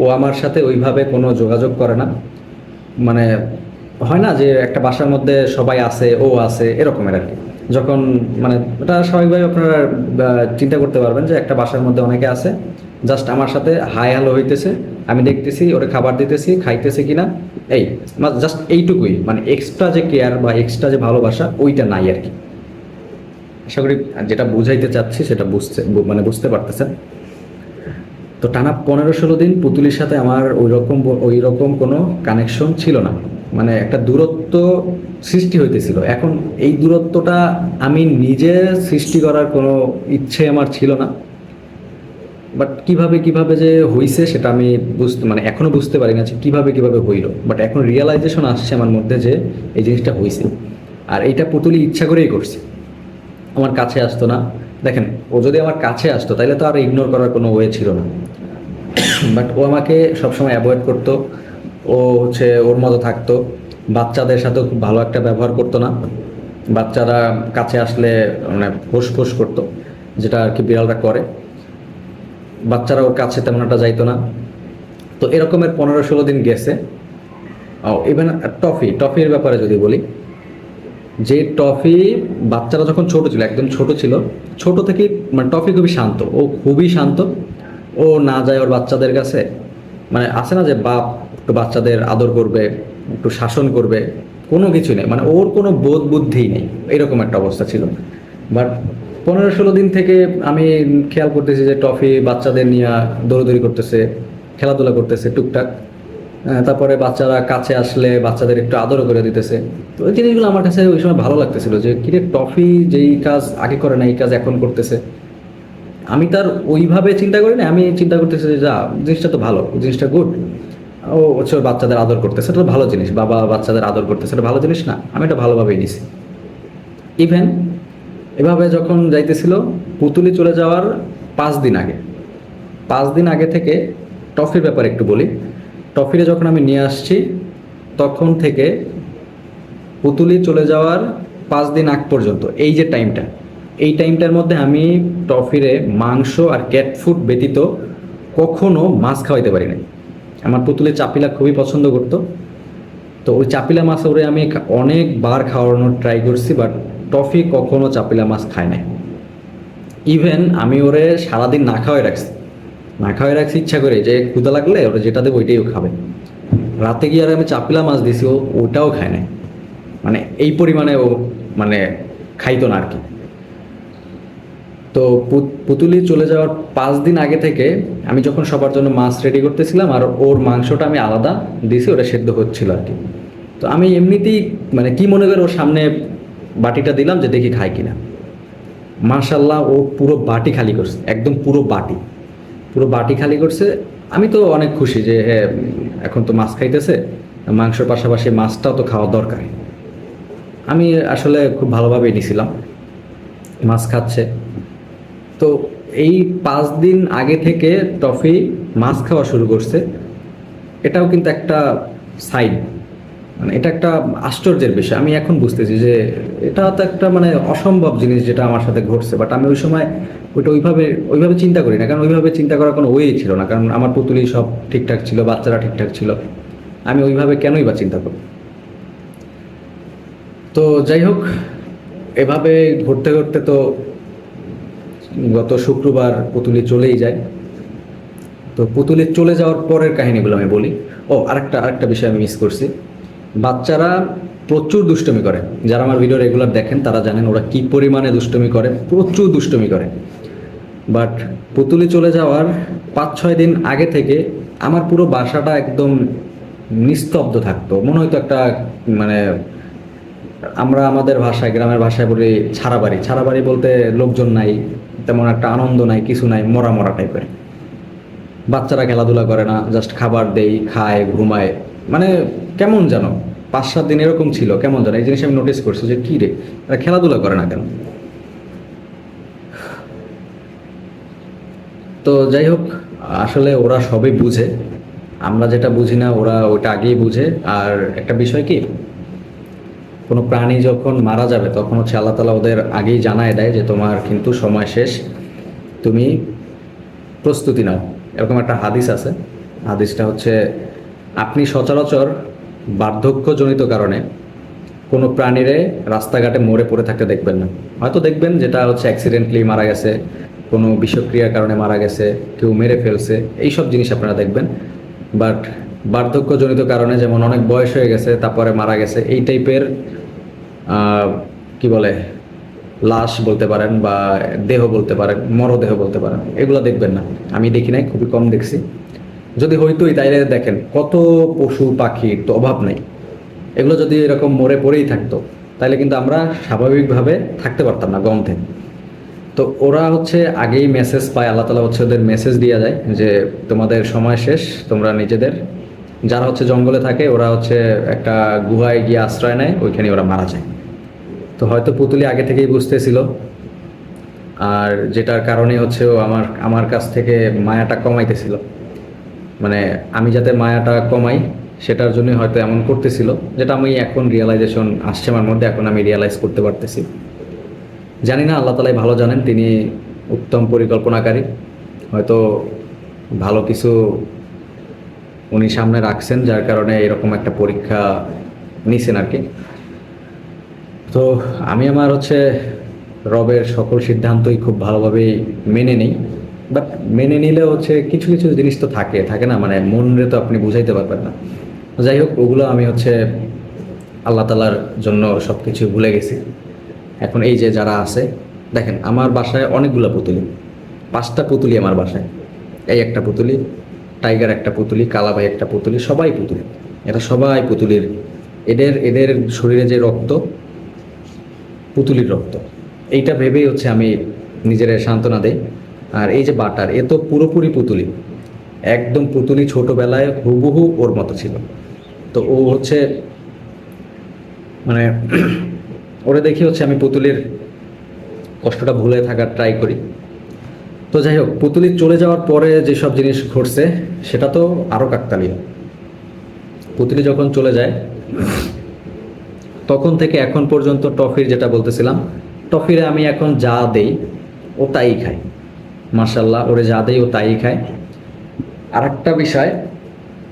ও আমার সাথে ওইভাবে কোনো যোগাযোগ করে না। মানে হয় না যে একটা বাসার মধ্যে সবাই আছে, ও আছে, এরকমের আর কি। যখন মানে এটা স্বাভাবিকভাবে আপনারা চিন্তা করতে পারবেন যে একটা বাসার মধ্যে অনেকে আছে, জাস্ট আমার সাথে হাই হ্যালো হইতেছে, আমি দেখতেছি ওরে খাবার দিতেছি, খাইতেছে কিনা, এই জাস্ট এইটুকুই, মানে এক্সট্রা যে কেয়ার বা এক্সট্রা যে ভালোবাসা ওইটা নাই আর কি। আশা করি যেটা বুঝাইতে চাচ্ছি সেটা বুঝতে পারতেছেন। তো টানা 15-16 দিন পুতুলির সাথে আমার ওই রকম কোনো কানেকশন ছিল না, মানে একটা দূরত্ব সৃষ্টি হইতেছিল। এখন এই দূরত্বটা আমি নিজে সৃষ্টি করার কোনো ইচ্ছে আমার ছিল না, বাট কিভাবে যে হইছে সেটা আমি মানে এখনো বুঝতে পারি না যে কিভাবে হইল। বাট এখন রিয়েলাইজেশন আসছে আমার মধ্যে যে এই জিনিসটা হইছে, আর এইটা পুতুলি ইচ্ছা করেই করছে, আমার কাছে আসতো না। দেখেন, ও যদি আমার কাছে আসতো তাহলে তো আর ইগনোর করার কোনো ওয়ে ছিল না, বাট ও আমাকে সবসময় অ্যাভয়েড করতো। ও হচ্ছে ওর মতো থাকতো, বাচ্চাদের সাথেও খুব ভালো একটা ব্যবহার করতো না, বাচ্চারা কাছে আসলে মানে ফোঁস করতো, যেটা আর কি বিড়ালরা করে, বাচ্চারা ওর কাছে তেমন একটা যাইতো না। তো এরকমের 15-16 দিন গেছে। ইভেন টফির ব্যাপারে যদি বলি, যে টফি বাচ্চারা যখন ছোট ছিল, একদম ছোট ছিল, ছোট থেকেই মানে টফি খুবই শান্ত, ও খুবই শান্ত। ও না যায় ওর বাচ্চাদের কাছে, মানে আছে না যে বাপ একটু বাচ্চাদের আদর করবে, একটু শাসন করবে, কোনো কিছু নেই, মানে ওর কোনো বোধ বুদ্ধিই নেই, এরকম একটা অবস্থা ছিল। বাট 15-16 দিন থেকে আমি খেয়াল করতেছি যে টফি বাচ্চাদের নিয়ে দৌড়দৌড়ি করতেছে, খেলাধুলা করতেছে টুকটাক। তারপরে বাচ্চারা কাছে আসলে বাচ্চাদের একটু আদরও করে দিতেছে। তো ওই জিনিসগুলো আমার কাছে ওই সময় ভালো লাগতেছিল যে কিরে টফি যেই কাজ আগে করে না এই কাজ এখন করতেছে। আমি তার ওইভাবে চিন্তা করি না, আমি চিন্তা করতেছি যে যা জিনিসটা তো ভালো, জিনিসটা গুড, ও হচ্ছে ওর বাচ্চাদের আদর করতেছে, এটা তো ভালো জিনিস, বাবা বাচ্চাদের আদর করতেছে, এটা ভালো জিনিস না, আমি এটা ভালোভাবেই নিছি। ইভেন এভাবে যখন যাইতেছিল, পুতুলি চলে যাওয়ার 5 দিন আগে থেকে টফির ব্যাপারে একটু বলি। টফিরে যখন আমি নিয়ে আসছি তখন থেকে পুতুলি চলে যাওয়ার 5 দিন আগ পর্যন্ত এই টাইমটার মধ্যে আমি টফিরে মাংস আর ক্যাট ফুড ব্যতীত কখনো মাছ খাওয়াইতে পারি নাই। আমার পুতুলি চাপিলা খুবই পছন্দ করতো, তো ওই চাপিলা মাছ ওরে আমি অনেকবার খাওয়ানোর ট্রাই করছি, বাট টফি কখনো চাপিলা মাছ খায় নাই। ইভেন আমি ওরে সারাদিন না খাওয়াই রাখছি ইচ্ছা করে, যে ক্ষুধা লাগলে ওরা যেটা দেবো ওইটাই ও খাবে। রাতে গিয়ে আর আমি চাপিলা মাছ দিছি, ওটাও খায় নাই। মানে এই পরিমাণে ও মানে খাইতো না আর কি। তো পুতুলি চলে যাওয়ার 5 দিন আগে থেকে আমি যখন সবার জন্য মাছ রেডি করতেছিলাম, আর ওর মাংসটা আমি আলাদা দিয়েছি, ওটা সেদ্ধ হচ্ছিল আর কি। তো আমি এমনিতেই মানে কি মনে করে ওর সামনে বাটিটা দিলাম যে দেখি খায় কিনা। মাশাল্লাহ, ও পুরো বাটি খালি করছে, একদম পুরো বাটি খালি করছে। আমি তো অনেক খুশি যে হ্যাঁ, এখন তো মাছ খাইতেছে, মাংসের পাশাপাশি মাছটাও তো খাওয়া দরকার। আমি আসলে খুব ভালোভাবেই নিছিলাম, মাছ খাচ্ছে। তো এই 5 দিন আগে থেকে টফি মাছ খাওয়া শুরু করছে, এটাও কিন্তু একটা সাইড, মানে এটা একটা আশ্চর্যের বিষয়। আমি এখন বুঝতেছি যে এটা তো একটা মানে অসম্ভব জিনিস যেটা আমার সাথে ঘটছে, বাট আমি ওই সময় ওইটা ওইভাবে ওইভাবে চিন্তা করি না, কারণ ওইভাবে চিন্তা করার কোনো ওয়েই ছিল না, কারণ আমার পুতুলি সব ঠিকঠাক ছিল, বাচ্চারা ঠিকঠাক ছিল, আমি ওইভাবে কেনই বা চিন্তা করি। তো যাই হোক, এভাবে ঘুরতে ঘুরতে তো গত শুক্রবার পুতুলি চলেই যায়। তো পুতুলি চলে যাওয়ার পরের কাহিনীগুলো আমি বলি। ও, আরেকটা বিষয় আমি মিস করছি। বাচ্চারা প্রচুর দুষ্টুমি করে, যারা আমার ভিডিও রেগুলার দেখেন তারা জানেন ওরা কি পরিমাণে দুষ্টুমি করে, প্রচুর দুষ্টুমি করে। বাট পুতুলি চলে যাওয়ার 5-6 দিন আগে থেকে আমার পুরো বাসাটা একদম নিস্তব্ধ থাকতো, মনে হয়তো একটা মানে আমরা আমাদের ভাষায়, গ্রামের ভাষায় বলি ছাড়াবাড়ি। ছাড়াবাড়ি বলতে লোকজন নাই, তেমন একটা আনন্দ নাই, কিছু নাই, মরা মরা টাইপের। বাচ্চারা খেলাধুলা করে না, জাস্ট খাবার দেই, খায়, ঘুমায়। মানে কেমন যেন 5-7 দিন এরকম ছিল, কেমন যেন এই জিনিস আমি নোটিস করছি যে কী রে, এরা খেলাধুলা করে না কেন। তো যাই হোক, আসলে ওরা সবই বুঝে, আমরা যেটা বুঝি না ওরা ওইটা আগেই বুঝে। আর একটা বিষয় কি, কোনো প্রাণী যখন মারা যাবে তখন হচ্ছে আল্লাহ তাআলা ওদের আগেই জানায় দেয় যে তোমার কিন্তু সময় শেষ, তুমি প্রস্তুতি নাও। এরকম একটা হাদিস আছে। হাদিসটা হচ্ছে, আপনি সচরাচর বার্ধক্যজনিত কারণে কোনো প্রাণীরে রাস্তাঘাটে মরে পড়ে থাকতে দেখবেন না। হয়তো দেখবেন যেটা হচ্ছে অ্যাক্সিডেন্টলি মারা গেছে, কোনো বিষক্রিয়ার কারণে মারা গেছে, কেউ মেরে ফেলছে, এইসব জিনিস আপনারা দেখবেন। বাট বার্ধক্যজনিত কারণে, যেমন অনেক বয়স হয়ে গেছে তারপরে মারা গেছে, এই টাইপের কি বলে লাশ বলতে পারেন বা দেহ বলতে পারেন, মরদেহ বলতে পারেন, এগুলো দেখবেন না। আমি দেখি নাই, খুবই কম দেখছি। যদি হইতোই তাইলে দেখেন কত পশু পাখির তো অভাব নেই, এগুলো যদি এরকম মরে পড়েই থাকতো তাহলে কিন্তু আমরা স্বাভাবিকভাবে থাকতে পারতাম না গন্ধে। তো ওরা হচ্ছে আগেই মেসেজ পায়, আল্লাহ তালা হচ্ছে ওদের মেসেজ দিয়ে যায় যে তোমাদের সময় শেষ, তোমরা নিজেদের, যারা হচ্ছে জঙ্গলে থাকে ওরা হচ্ছে একটা গুহায় গিয়ে আশ্রয় নেয়, ওইখানে ওরা মারা যায়। তো হয়তো পুতুলি আগে থেকেই বুঝতেছিল, আর যেটার কারণে হচ্ছে ও আমার আমার কাছ থেকে মায়াটা কমাইতেছিল, মানে আমি যাতে মায়াটা কমাই সেটার জন্যই হয়তো এমন করতেছিল, যেটা আমি এখন রিয়েলাইজেশন আসছে আমার মধ্যে, এখন আমি রিয়েলাইজ করতে পারতেছি। জানি না, আল্লাহ তালাই ভালো জানেন, তিনি উত্তম পরিকল্পনাকারী, হয়তো ভালো কিছু উনি সামনে রাখছেন যার কারণে এরকম একটা পরীক্ষা নিছেন আর কি। তো আমি আমার হচ্ছে রবের সকল সিদ্ধান্তই খুব ভালোভাবেই মেনে নিই। বাট মেনে নিলে হচ্ছে কিছু কিছু জিনিস তো থাকে থাকে না, মানে মনরে তো আপনি বুঝাইতে পারবেন না। যাই হোক, ওগুলো আমি হচ্ছে আল্লাহ তালার জন্য সব কিছু ভুলে গেছি। এখন এই যে যারা আছে, দেখেন আমার বাসায় অনেকগুলো পুতুলি, 5টা পুতুলি আমার বাসায়। এই একটা পুতুলি, টাইগার একটা পুতুলি, কালাভাই একটা পুতুলি, সবাই পুতুলি। এরা সবাই পুতুলির, এদের এদের শরীরে যে রক্ত পুতুলির রক্ত, এইটা ভেবেই হচ্ছে আমি নিজের সান্ত্বনা দেই। আর এই যে বাটার, এ তো পুরোপুরি পুতুলি, একদম পুতুলি, ছোটবেলায় হুবহু ওর মতো ছিল। তো ও হচ্ছে মানে ওরে দেখি হচ্ছে আমি পুতুলির কষ্টটা ভুলে থাকার ট্রাই করি। তো যাই হোক, পুতুলি চলে যাওয়ার পরে যেসব জিনিস ঘটছে সেটা তো আরও কাকতালীয়। পুতুলি যখন চলে যায় তখন থেকে এখন পর্যন্ত টফির, যেটা বলতেছিলাম, টফিরে আমি এখন যা দেই ও তাই খায়। মার্শাল্লাহ, ওরে যা দেই ও তাই খায়। আর একটা বিষয়,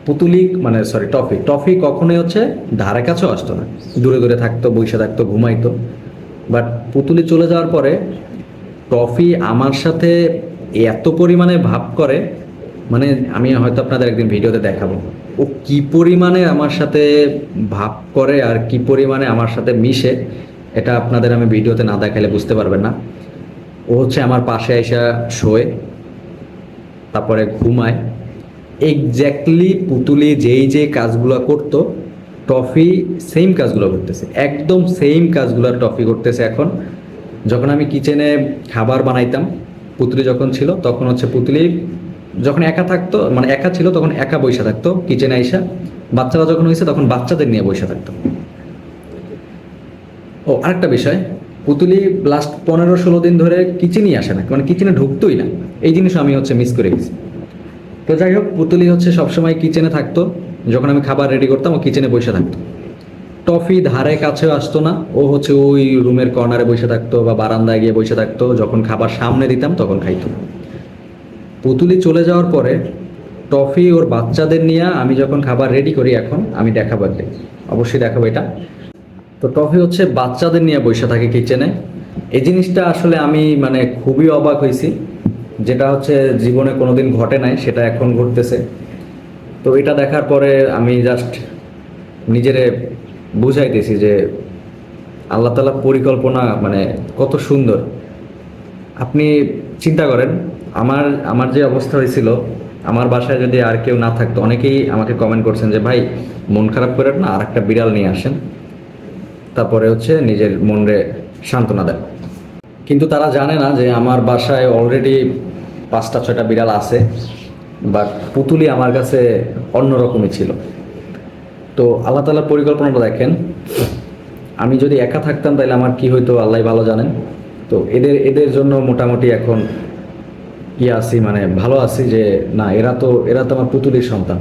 পুতুলি মানে সরি টফি টফি কখনোই হচ্ছে ধারে কাছেও আসতো না, দূরে দূরে থাকতো, বসে থাকতো, ঘুমাইতো। বাট পুতুলি চলে যাওয়ার পরে টফি আমার সাথে এত পরিমাণে ভাব করে, মানে আমি হয়তো আপনাদের একদিন ভিডিওতে দেখাবো। ও কি পরিমাণে আমার সাথে ভাব করে আর কি পরিমাণে আমার সাথে মিশে, এটা আপনাদের আমি ভিডিওতে না দেখালে বুঝতে পারবেন না। ও হচ্ছে আমার পাশে আইসা শোয়, তারপরে ঘুমায়। এক্স্যাক্টলি পুতুলি যেই যে কাজগুলো করতো, টফি সেম কাজগুলো করতেছে, একদম সেম কাজগুলো টফি করতেছে এখন। যখন আমি কিচেনে খাবার বানাইতাম, পুতুলি যখন ছিল তখন হচ্ছে পুতুলি যখন একা থাকতো, মানে একা ছিল তখন একা বইসা থাকতো কিচেনে আইসা, বাচ্চারা যখন হয়েছে তখন বাচ্চাদের নিয়ে বসে থাকতো। ও আরেকটা বিষয়, পুতুলি লাস্ট 15-16 দিন ধরে কিচেনই আসে না, মানে কিচেনে ঢুকতোই না। এই জিনিস আমি হচ্ছে মিস করে গেছি। তো যাই হোক, পুতুলি হচ্ছে সবসময় কিচেনে থাকতো, যখন আমি খাবার রেডি করতাম ও কিচেনে বসে থাকতো। টফি ধারে কাছেও আসতো না, ও হচ্ছে ওই রুমের কর্নারে বসে থাকতো বা বারান্দায় গিয়ে বসে থাকতো, যখন খাবার সামনে দিতাম তখন খাইতো। পুতুলি চলে যাওয়ার পরে টফি ওর বাচ্চাদের নিয়ে আমি যখন খাবার রেডি করি, এখন আমি দেখাবো, অবশ্যই দেখাবো এটা। তো টফি হচ্ছে বাচ্চাদের নিয়ে বসে থাকে কিচেনে। এই জিনিসটা আসলে আমি মানে খুবই অবাক হয়েছি, যেটা হচ্ছে জীবনে কোনোদিন ঘটে নাই, সেটা এখন ঘটতেছে। তো এটা দেখার পরে আমি জাস্ট নিজেরে বুঝাইতেছি যে আল্লাহ তাআলার পরিকল্পনা মানে কত সুন্দর। আপনি চিন্তা করেন, আমার আমার যে অবস্থা হয়েছিল, আমার বাসায় যদি আর কেউ না থাকতো, অনেকেই আমাকে কমেন্ট করছেন যে ভাই মন খারাপ করেন না, আর একটা বিড়াল নিয়ে আসেন, তারপরে হচ্ছে নিজের মনরে সান্ত্বনা দেন। কিন্তু তারা জানে না যে আমার বাসায় অলরেডি 5টা 6টা বিড়াল আছে, বাট পুতুলি আমার কাছে অন্যরকমই ছিল। তো আল্লাহ তাআলার পরিকল্পনাটা দেখেন, আমি যদি একা থাকতাম তাহলে আমার কি হইতো আল্লাহ ভালো জানেন। তো এদের এদের জন্য মোটামুটি এখন আছি, মানে ভালো আছি যে না, এরা তো আমার পুতুলির সন্তান।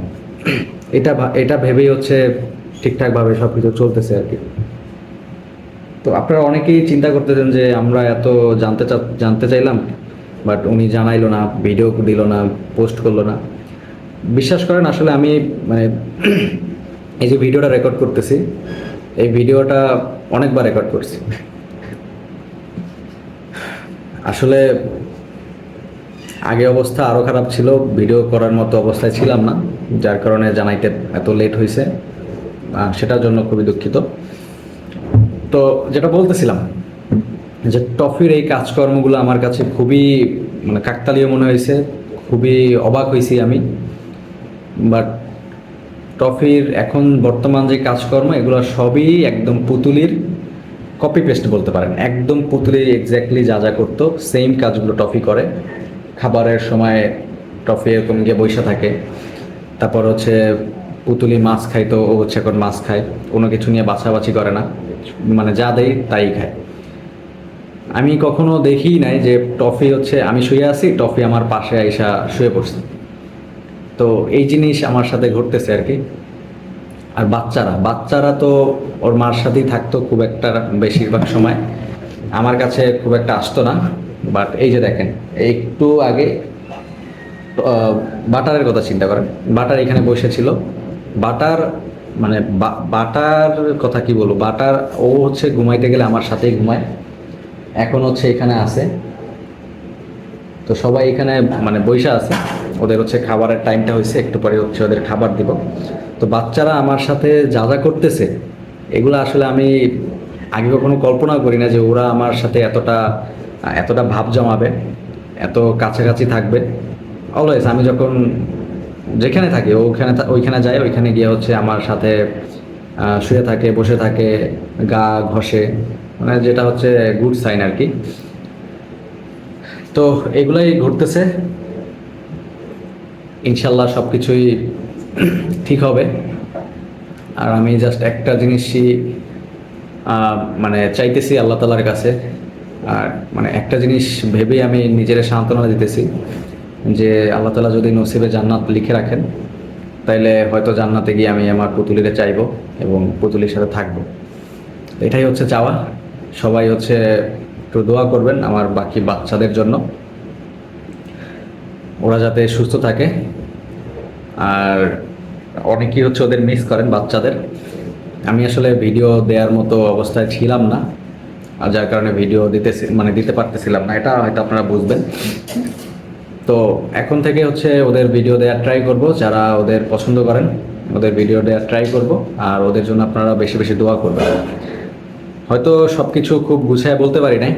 এটা ভেবেই হচ্ছে ঠিকঠাকভাবে সব কিছু চলতেছে আর কি। তো আপনারা অনেকেই চিন্তা করতেছেন যে আমরা এত জানতে চাইলাম, বাট উনি জানাইলো না, ভিডিও দিল না, পোস্ট করলো না। বিশ্বাস করেন, আসলে আমি মানে এই যে ভিডিওটা রেকর্ড করতেছি, এই ভিডিওটা অনেকবার রেকর্ড করছি। আসলে আগে অবস্থা আরও খারাপ ছিল, ভিডিও করার মতো অবস্থায় ছিলাম না, যার কারণে জানাইতে এত লেট হয়েছে, সেটার জন্য খুবই দুঃখিত। তো যেটা বলতেছিলাম, যে টফির এই কাজকর্মগুলো আমার কাছে খুবই মানে কাকতালীয় মনে হয়েছে, খুবই অবাক হয়েছি আমি। বাট টফির এখন বর্তমান যে কাজকর্ম, এগুলো সবই একদম পুতুলির কপি পেস্ট বলতে পারেন। একদম পুতুলি এক্স্যাক্টলি যা যা করতো সেম কাজগুলো টফি করে। খাবারের সময় টফি এরকম গিয়ে বসে থাকে, তারপর হচ্ছে পুতুলি মাছ খাইতো, ও হচ্ছে এখন মাছ খায়, কোনো কিছু নিয়ে বাছাবাছি করে না, মানে যা দেয় তাই খায়। আমি কখনো দেখি নাই যে টফি হচ্ছে আমি শুয়ে আছি, টফি আমার পাশে আইসা শুয়ে পড়ছে। তো এই জিনিস আমার সাথে ঘটতেছে আর কি। আর বাচ্চারা তো ওর মার সাথেই থাকতো খুব একটা, বেশিরভাগ সময় আমার কাছে খুব একটা আসতো না। বাট এই যে দেখেন, একটু আগে বাটারের কথা চিন্তা করেন, বাটার এখানে বসেছিল। বাটার মানে বাটার কথা কি বলবো, বাটার ও হচ্ছে ঘুমাইতে গেলে আমার সাথেই ঘুমায়, এখন হচ্ছে এখানে আছে। তো সবাই এখানে মানে বইসা আছে, ওদের হচ্ছে খাবারের টাইমটা হয়েছে, একটু পরে হচ্ছে ওদের খাবার দিব। তো বাচ্চারা আমার সাথে যা যা করতেছে, এগুলো আসলে আমি আগে কখনো কল্পনা করি না যে ওরা আমার সাথে এতটা এতটা ভাব জমাবে, এত কাছাকাছি থাকবে। অলওয়েজ আমি যখন যেখানে থাকি ওইখানে যাই, ওইখানে গিয়ে হচ্ছে আমার সাথে শুয়ে থাকে, বসে থাকে, গা ঘষে, মানে যেটা হচ্ছে গুড সাইন আর কি। তো এগুলাই ঘটতেছে, ইনশাল্লাহ সব কিছুই ঠিক হবে। আর আমি জাস্ট একটা জিনিসই মানে চাইতেছি আল্লাহ তাআলার কাছে, আর মানে একটা জিনিস ভেবেই আমি নিজের সান্ত্বনা দিতেছি যে আল্লাহ তাআলা যদি নসিবে জান্নাত লিখে রাখেন, তাইলে হয়তো জান্নাতে গিয়ে আমি আমার পুতুলিরে চাইবো এবং পুতুলির সাথে থাকবো। এটাই হচ্ছে চাওয়া। সবাই হচ্ছে একটু দোয়া করবেন আমার বাকি বাচ্চাদের জন্য, ওরা যাতে সুস্থ থাকে। আর অনেকেই হচ্ছে ওদের মিস করেন বাচ্চাদের। আমি আসলে ভিডিও দেওয়ার মতো অবস্থায় ছিলাম না, আর যার কারণে ভিডিও দিতে পারতেছিলাম না, এটা হয়তো আপনারা বুঝবেন। তো এখন থেকে হচ্ছে ওদের ভিডিও দেওয়ার ট্রাই করব, যারা ওদের পছন্দ করেন ওদের ভিডিও দেওয়ার ট্রাই করব, আর ওদের জন্য আপনারা বেশি বেশি দোয়া করবেন। হয়তো সব কিছু খুব গুছায় বলতে পারি নাই,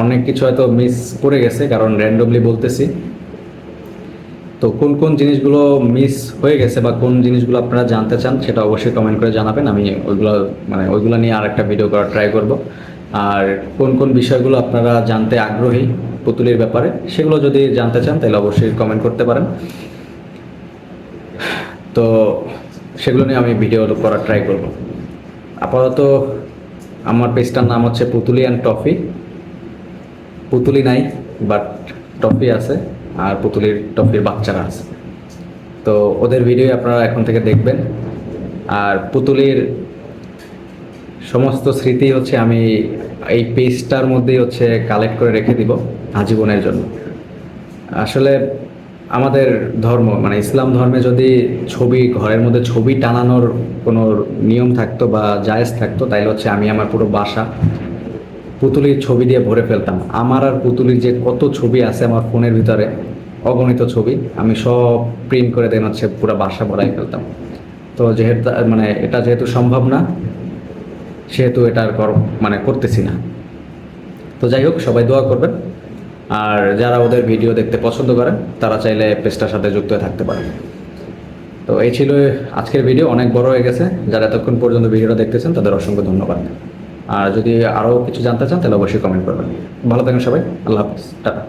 অনেক কিছু হয়তো মিস করে গেছে, কারণ র্যান্ডমলি বলতেছি। তো কোন কোন জিনিসগুলো মিস হয়ে গেছে বা কোন জিনিসগুলো আপনারা জানতে চান সেটা অবশ্যই কমেন্ট করে জানাবেন। আমি ওইগুলো নিয়ে আর একটা ভিডিও করার ট্রাই করব। আর কোন কোন বিষয়গুলো আপনারা জানতে আগ্রহী পুতুলের ব্যাপারে, সেগুলো যদি জানতে চান তাহলে অবশ্যই কমেন্ট করতে পারেন। তো সেগুলো নিয়ে আমি ভিডিও করার ট্রাই করব। আপাতত আমার পেজটার নাম হচ্ছে পুতুলি অ্যান্ড টফি। পুতুলি নাই, বাট টফি আছে, আর পুতুলির টফির বাচ্চারা আছে। তো ওদের ভিডিও আপনারা এখন থেকে দেখবেন। আর পুতুলির সমস্ত স্মৃতি হচ্ছে আমি এই পেজটার মধ্যেই হচ্ছে কালেক্ট করে রেখে দিব আজীবনের জন্য। আসলে আমাদের ধর্ম মানে ইসলাম ধর্মে যদি ঘরের মধ্যে ছবি টানানোর কোনো নিয়ম থাকতো বা জায়েজ থাকতো, তাইলে হচ্ছে আমি আমার পুরো বাসা পুতুলির ছবি দিয়ে ভরে ফেলতাম। আমার আর পুতুলির যে কত ছবি আছে আমার ফোনের ভিতরে, অগণিত ছবি, আমি সব প্রিন্ট করে দেন হচ্ছে পুরো বাসা ভরাই ফেলতাম। তো যেহেতু এটা যেহেতু সম্ভব না, সেহেতু এটা আর করতেছি না। তো যাই হোক, সবাই দোয়া করবেন। আর যারা ওদের ভিডিও দেখতে পছন্দ করেন তারা চাইলে পেজটার সাথে যুক্ত হয়ে থাকতে পারেন। তো এই ছিল আজকের ভিডিও, অনেক বড় হয়ে গেছে। যারা এতক্ষণ পর্যন্ত ভিডিওটা দেখতেছেন তাদের অসংখ্য ধন্যবাদ। আর যদি আরও কিছু জানতে চান তাহলে অবশ্যই কমেন্ট করবেন। ভালো থাকেন সবাই, আল্লাহ হাফিজ, টাটা।